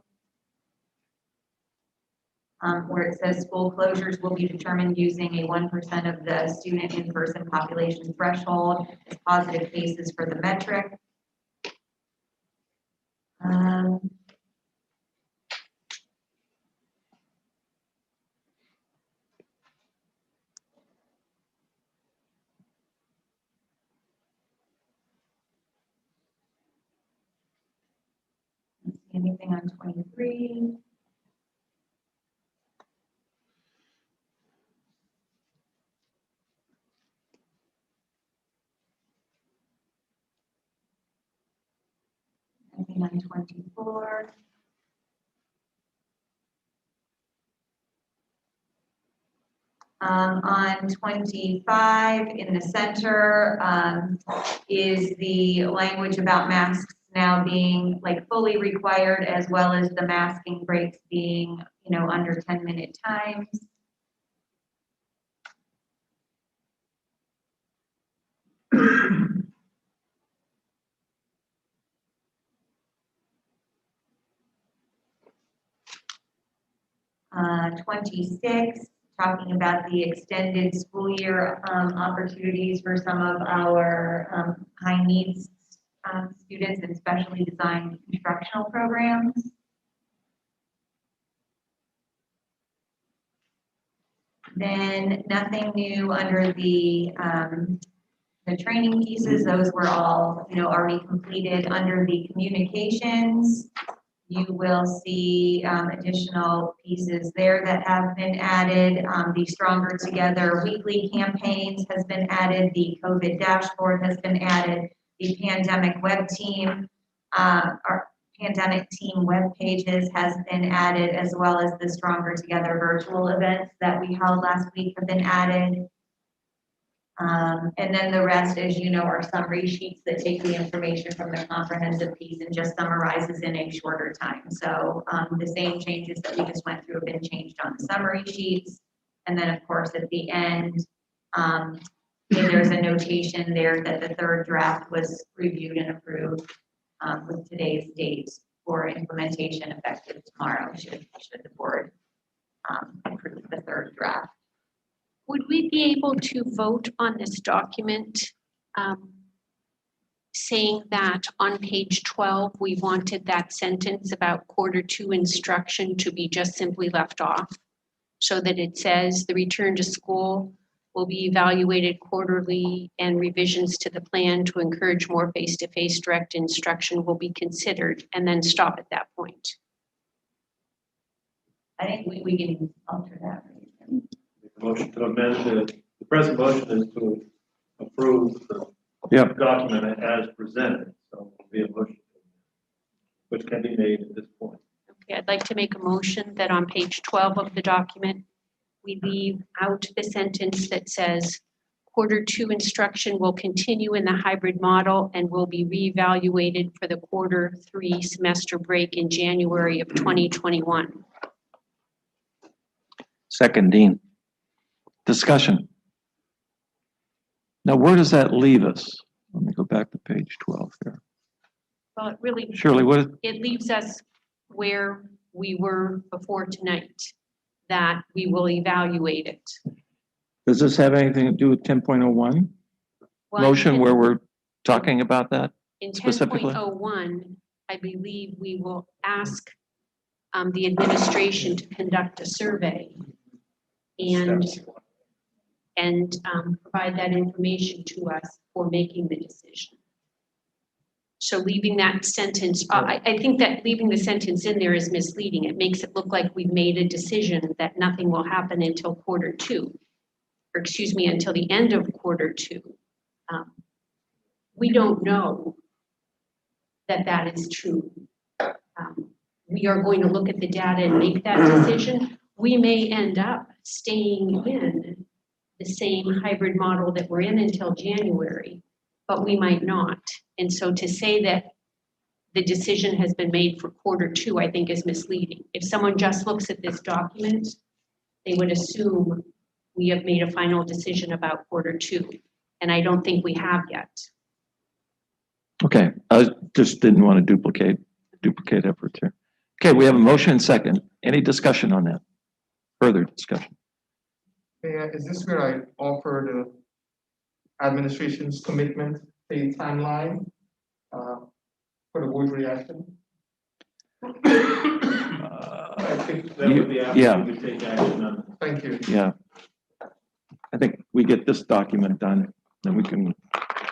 Where it says school closures will be determined using a 1% of the student in-person population threshold as positive cases for the metric. Anything on 23? Anything on 24? On 25 in the center is the language about masks now being like fully required, as well as the masking breaks being, under 10-minute times. Uh, 26, talking about the extended school year opportunities for some of our high needs students and specially designed instructional programs. Then nothing new under the training pieces. Those were all, already completed. Under the communications, you will see additional pieces there that have been added. The Stronger Together weekly campaigns has been added. The COVID dashboard has been added. The pandemic web team, our pandemic team web pages has been added, as well as the Stronger Together virtual events that we held last week have been added. And then the rest, as you know, are summary sheets that take the information from the comprehensive piece and just summarizes in a shorter time. So the same changes that we just went through have been changed on the summary sheets. And then of course at the end, there's a notation there that the third draft was reviewed and approved with today's date for implementation effective tomorrow, should the board approve the third draft. Would we be able to vote on this document saying that on page 12, we wanted that sentence about Q2 instruction to be just simply left off, so that it says the return to school will be evaluated quarterly and revisions to the plan to encourage more face-to-face direct instruction will be considered, and then stop at that point? I think we can alter that. Motion to amend the present motion is to approve the Yep. document as presented, so it'll be a motion which can be made at this point. Okay, I'd like to make a motion that on page 12 of the document, we leave out the sentence that says, Q2 instruction will continue in the hybrid model and will be reevaluated for the Q3 semester break in January of 2021. Second, Dean. Discussion. Now, where does that leave us? Let me go back to page 12 here. Well, it really. Shirley, what is- It leaves us where we were before tonight, that we will evaluate it. Does this have anything to do with 10.01? Well, Motion where we're talking about that In specifically? 10.01, I believe we will ask the administration to conduct a survey and provide that information to us for making the decision. So leaving that sentence, I think that leaving the sentence in there is misleading. It makes it look like we've made a decision that nothing will happen until Q2, or excuse me, until the end of Q2. We don't know that that is true. We are going to look at the data and make that decision. We may end up staying in the same hybrid model that we're in until January, but we might not. And so to say that the decision has been made for Q2, I think is misleading. If someone just looks at this document, they would assume we have made a final decision about Q2, and I don't think we have yet. Okay, I just didn't want to duplicate efforts here. Okay, we have a motion and second. Any discussion on that? Further discussion? Yeah, is this where I offer the administration's commitment, a timeline for the board's reaction? I think that would be Yeah. after we take action on. Thank you. Yeah. I think we get this document done, then we can,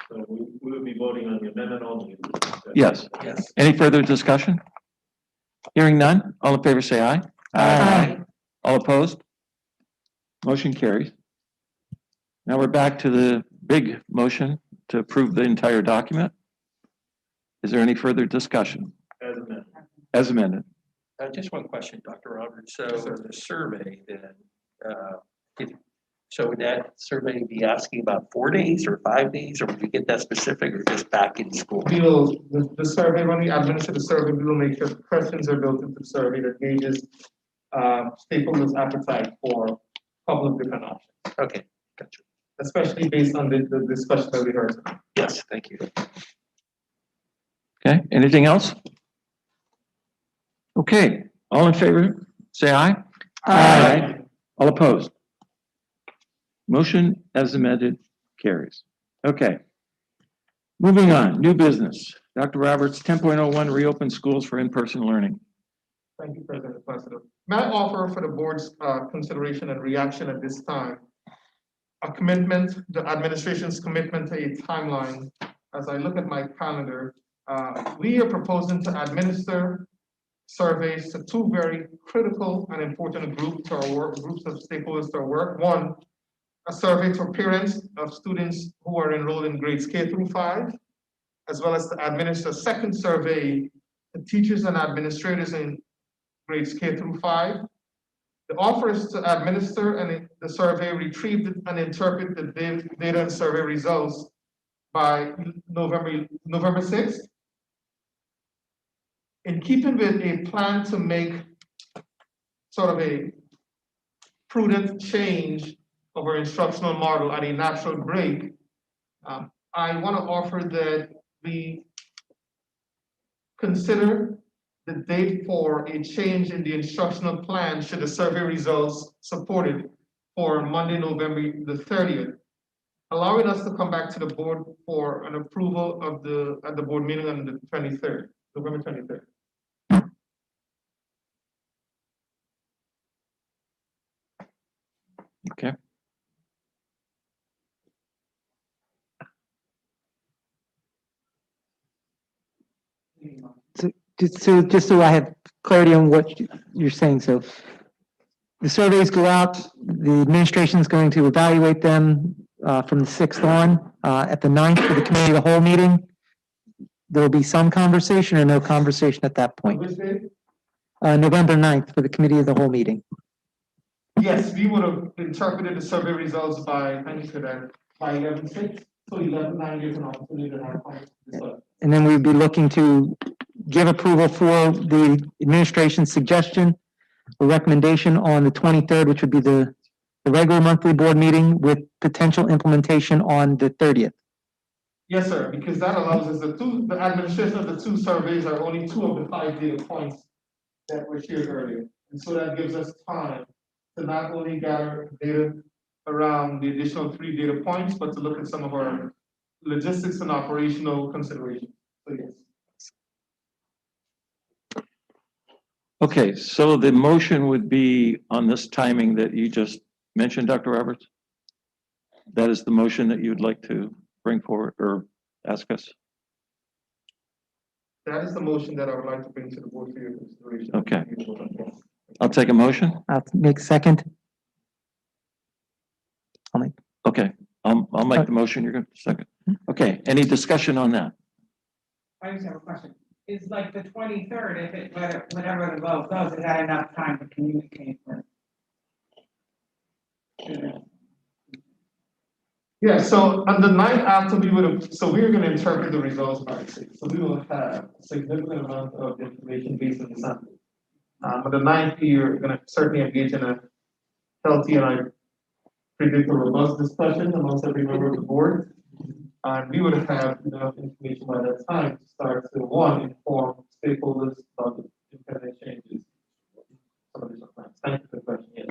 So we would be voting on the amendment only. yes. Yes. Any further discussion? Hearing none, all in favor say aye. Aye. All opposed? Motion carries. Now we're back to the big motion to approve the entire document. Is there any further discussion As amended. as amended? Just one question, Dr. Roberts. So the survey then, so would that survey be asking about 4 days or 5 days, or would you get that specific, or just back in school? We will, the survey, when we administer the survey, we will make sure questions are built into the survey that gauges stakeholders' appetite for a couple of different options. Okay, gotcha. Especially based on the discussion that we heard. Yes, thank you. Okay, anything else? Okay, all in favor, say aye. Aye. All opposed? Motion as amended carries. Okay. Moving on, new business. Dr. Roberts, 10.01, reopen schools for in-person learning. Thank you, President Placido. May I offer for the board's consideration and reaction at this time, a commitment, the administration's commitment to a timeline. As I look at my calendar, we are proposing to administer surveys to two very critical and important groups to our work, groups of stakeholders to our work. One, a survey to parents of students who are enrolled in grades K through 5, as well as to administer a second survey to teachers and administrators in grades K through 5. The offer is to administer and the survey, retrieve and interpret the data and survey results by November 6th. In keeping with a plan to make sort of a prudent change of our instructional model at a natural break, I want to offer that we consider the date for a change in the instructional plan should the survey results supported for Monday, November the 30th, allowing us to come back to the board for an approval of at the board meeting on the 23rd, November 23rd. Okay. So just so I have clarity on what you're saying, so the surveys go out, the administration is going to evaluate them from the 6th on. At the 9th for the committee of the whole meeting, there will be some conversation or no conversation at that point. Which day? November 9th for the committee of the whole meeting. Yes, we would have interpreted the survey results by 11/6, so 11/9 gives an opportunity to have. And then we'd be looking to give approval for the administration's suggestion or recommendation on the 23rd, which would be the regular monthly board meeting with potential implementation on the 30th. Yes, sir, because that allows us the administration of the two surveys are only 2 of the 5 data points that were shared earlier. And so that gives us time to not only gather data around the additional 3 data points, but to look at some of our logistics and operational considerations. So yes. Okay, so the motion would be on this timing that you just mentioned, Dr. Roberts? That is the motion that you'd like to bring forward or ask us? That is the motion that I would like to bring to the board for your consideration. Okay. I'll take a motion. I'll make second. Okay, I'll make the motion. You're going to second. Okay, any discussion on that? I just have a question. Is like the 23rd, if it, whatever the vote goes, is that enough time to communicate with? Yeah, so on the 9th after we would have, so we were going to interpret the results by 6. So we will have a significant amount of information based on the sample. But the 9th, you're going to certainly engage in a healthy and I predict a robust discussion amongst every member of the board. And we would have enough information by that time to start to, one, inform stakeholders about the impending changes. Some additional plans. Thank you for the question, yes.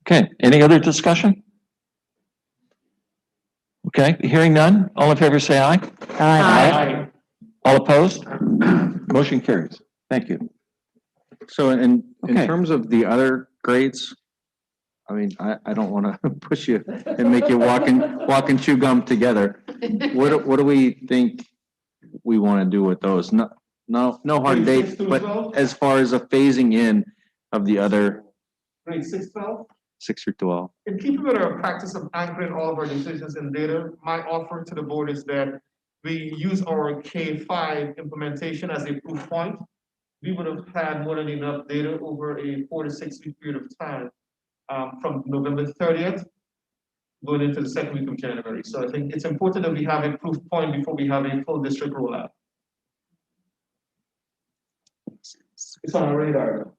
Okay, any other discussion? Okay, hearing none. All in favor, say aye. Aye. All opposed? Motion carries. Thank you. So in Okay. terms of the other grades, I mean, I don't want to push you and make you walk and chew gum together. What do we think we want to do with those? No hard Grade 6 date, through but 12? as far as a phasing in of the other Grade 6, 12? 6 through 12. In keeping with our practice of anchoring all of our decisions in data, my offer to the board is that we use our K5 implementation as a proof point. We would have had more than enough data over a 4 to 6 week period of time from November 30th going into the 2nd week of January. So I think it's important that we have a proof point before we have a full district rollout. It's on our radar.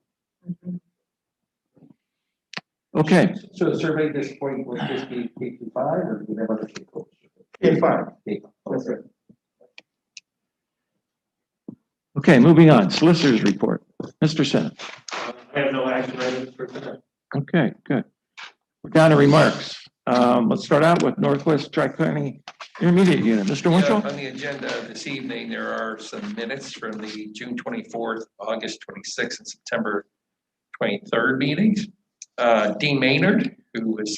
Okay, So the survey at this point will just be K-5 or do we have other stakeholders? K5. That's right. okay, moving on. Solicitor's report. Mr. Senate. I have no action items for tonight. Okay, good. We're down to remarks. Let's start out with Northwest Tri-County Intermediate Unit. Mr. Yeah, Winchell? on the agenda this evening, there are some minutes from the June 24th, August 26th, and September 23rd meetings. Dean Maynard, who was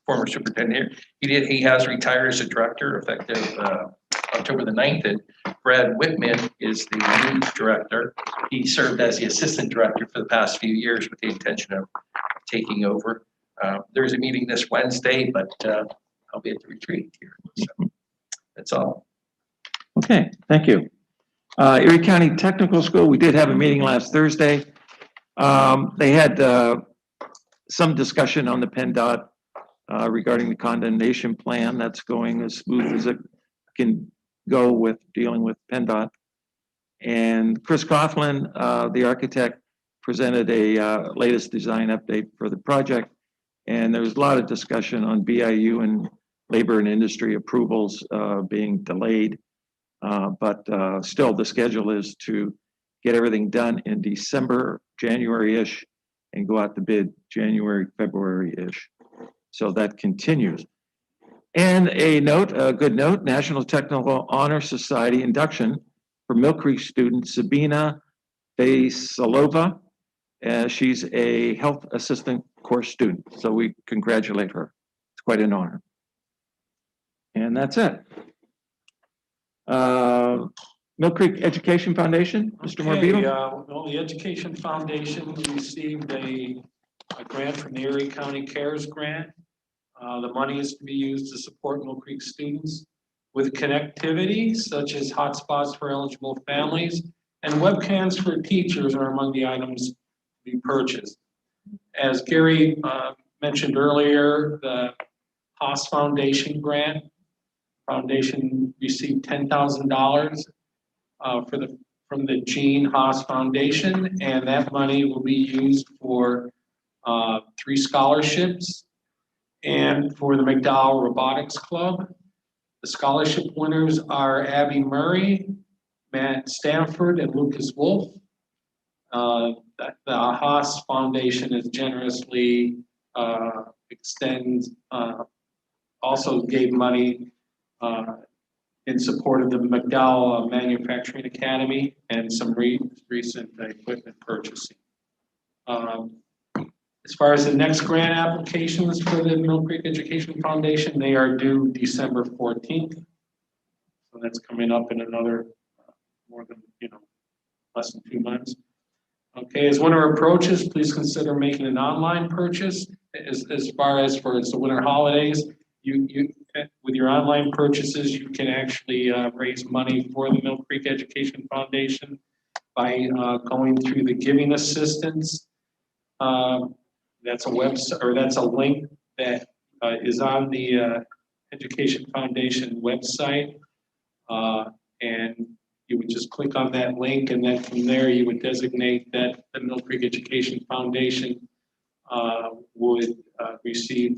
former superintendent here, he has retired as a director effective October the 9th, and Brad Whitman is the new director. He served as the assistant director for the past few years with the intention of taking over. There's a meeting this Wednesday, but I'll be at the retreat here. So that's all. Okay, thank you. Erie County Technical School, we did have a meeting last Thursday. They had some discussion on the PennDOT regarding the condemnation plan. That's going as smooth as it can go with dealing with PennDOT. And Chris Coughlin, the architect, presented a latest design update for the project. And there was a lot of discussion on BIU and labor and industry approvals being delayed. But still, the schedule is to get everything done in December, January-ish, and go out to bid January, February-ish. So that continues. And a good note, National Technical Honor Society induction for Mill Creek student Sabina Veselova. She's a health assistant course student, so we congratulate her. It's quite an honor. And that's it. Mill Creek Education Foundation, Mr. Morbido? Well, the Education Foundation received a a grant from the Erie County CARES grant. The money is to be used to support Mill Creek students with connectivity, such as hotspots for eligible families, and webcams for teachers are among the items to be purchased. As Gary mentioned earlier, the Haas Foundation grant, Foundation received $10,000 from the Gene Haas Foundation, and that money will be used for 3 scholarships and for the McDowell Robotics Club. The scholarship winners are Abby Murray, Matt Stanford, and Lucas Wolf. The Haas Foundation is generously also gave money in support of the McDowell Manufacturing Academy and some recent equipment purchasing. As far as the next grant applications for the Mill Creek Education Foundation, they are due December 14th. So that's coming up in another more than, less than 2 months. Okay, as winter approaches, please consider making an online purchase. As far as for the winter holidays, you with your online purchases, you can actually raise money for the Mill Creek Education Foundation by going through the giving assistance. That's a website, or that's a link that is on the Education Foundation website. And you would just click on that link, and then from there you would designate that the Mill Creek Education Foundation would receive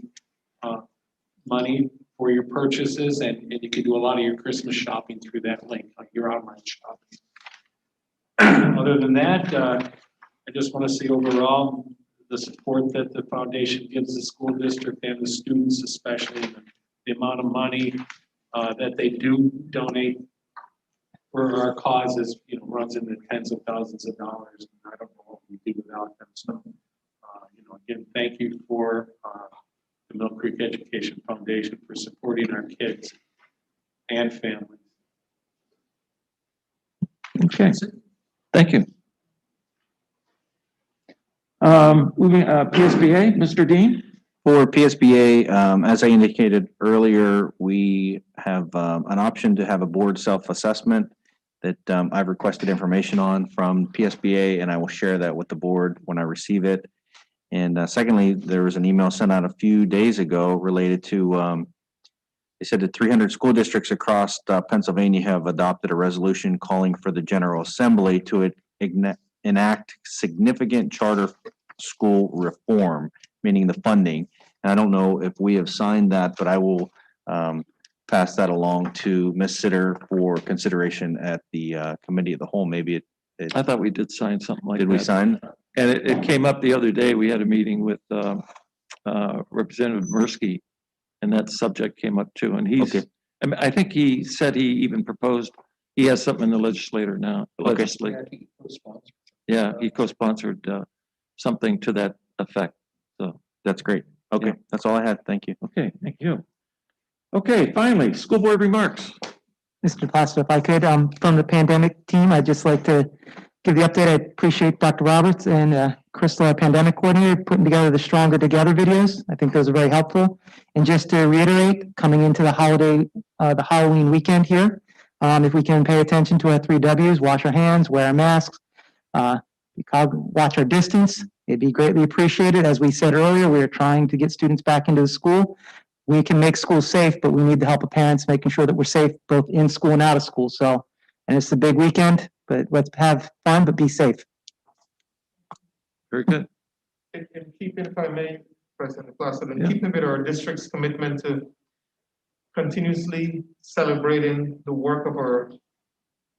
money for your purchases, and you can do a lot of your Christmas shopping through that link, like your online shopping. Other than that, I just want to say overall, the support that the foundation gives the school district and the students, especially the amount of money that they do donate for our causes, runs into tens of thousands of dollars. And I don't know what we do without them. So, again, thank you for the Mill Creek Education Foundation for supporting our kids and families. Okay, thank you. Moving, PSBA, Mr. Dean? For PSBA, as I indicated earlier, we have an option to have a board self-assessment that I've requested information on from PSBA, and I will share that with the board when I receive it. And secondly, there was an email sent out a few days ago related to, they said that 300 school districts across Pennsylvania have adopted a resolution calling for the General Assembly to enact significant charter school reform, meaning the funding. And I don't know if we have signed that, but I will pass that along to Ms. Sitter for consideration at the committee of the whole. Maybe I thought we did sign something like that. Did we sign? And it came up the other day. We had a meeting with Representative Mirsky, and that subject came up too. And he's, Okay. I think he said he even proposed, he has something in the legislature now. Okay. Yeah, he co-sponsored something to that effect. So That's great. Okay, Yeah. that's all I had. Thank you. okay, thank you. Okay, finally, school board remarks. Mr. Plaster, if I could, from the pandemic team, I'd just like to give the update. I appreciate Dr. Roberts and Crystal, our pandemic coordinator, putting together the Stronger Together videos. I think those are very helpful. And just to reiterate, coming into the Halloween weekend here, if we can pay attention to our 3 Ws, wash our hands, wear our masks, watch our distance, it'd be greatly appreciated. As we said earlier, we are trying to get students back into the school. We can make school safe, but we need the help of parents making sure that we're safe both in school and out of school. So, and it's a big weekend, but let's have fun, but be safe. Very good. In keeping, if I may, President Plaster, in Yeah. keeping with our district's commitment to continuously celebrating the work of our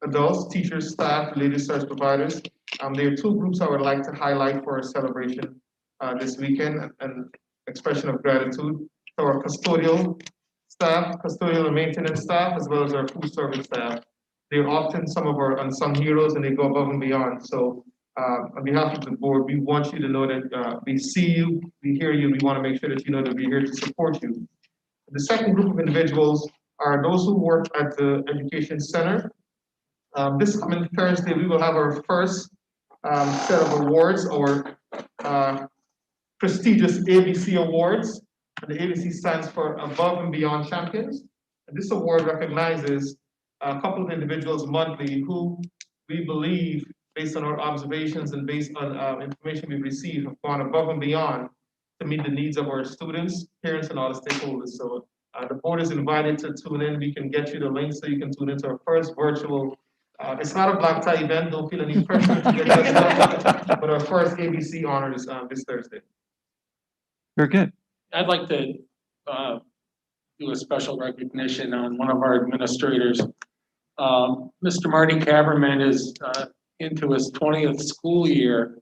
adults, teachers, staff, related service providers, there are 2 groups I would like to highlight for our celebration this weekend, and expression of gratitude to our custodial staff, custodial and maintenance staff, as well as our food service staff. They're often some of our unsung heroes, and they go above and beyond. So on behalf of the board, we want you to know that we see you, we hear you, we want to make sure that you know that we're here to support you. The second group of individuals are those who work at the Education Center. This coming Thursday, we will have our first set of awards or prestigious ABC Awards. And the ABC stands for Above and Beyond Champions. And this award recognizes a couple of individuals monthly who we believe, based on our observations and based on information we've received, have gone above and beyond to meet the needs of our students, parents, and all the stakeholders. So the board is invited to tune in. We can get you the link so you can tune into our first virtual. It's not a black tie event. Don't feel any pressure to get dressed up, but our first ABC honors this Thursday. Very good. I'd like to do a special recognition on one of our administrators. Mr. Marty Caberman is into his 20th school year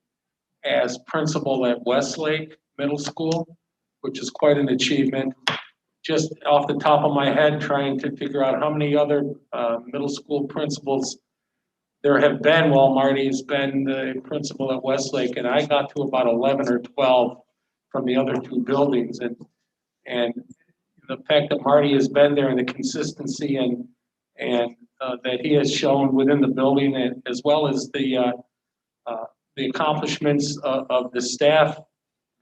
as principal at Westlake Middle School, which is quite an achievement. Just off the top of my head, trying to figure out how many other middle school principals there have been while Marty has been the principal at Westlake, and I got to about 11 or 12 from the other two buildings, and the fact that Marty has been there and the consistency and that he has shown within the building, and as well as the accomplishments of the staff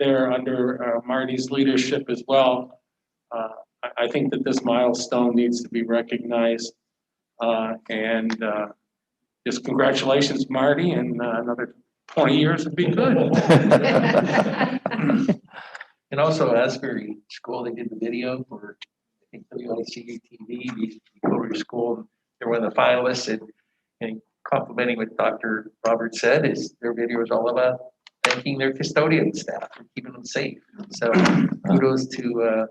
there under Marty's leadership as well. I think that this milestone needs to be recognized, and just congratulations, Marty, and another 20 years would be good. And also Asbury School, they did the video for, I think, WICU TV, you go to your school, they're one of the finalists, and complimenting what Dr. Robert said is their video is all about thanking their custodian staff for keeping them safe. So kudos to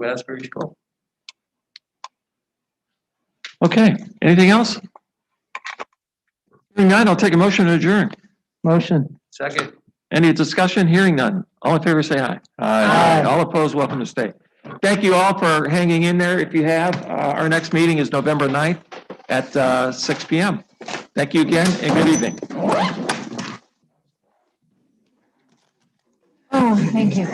Asbury School. Okay, anything else? Hearing none, I'll take a motion to adjourn. Motion. Second. Any discussion? Hearing none. All in favor, say aye. Aye. All opposed, welcome to stay. Thank you all for hanging in there. If you have, our next meeting is November 9th at 6 p.m. Thank you again and good evening. Oh, thank you.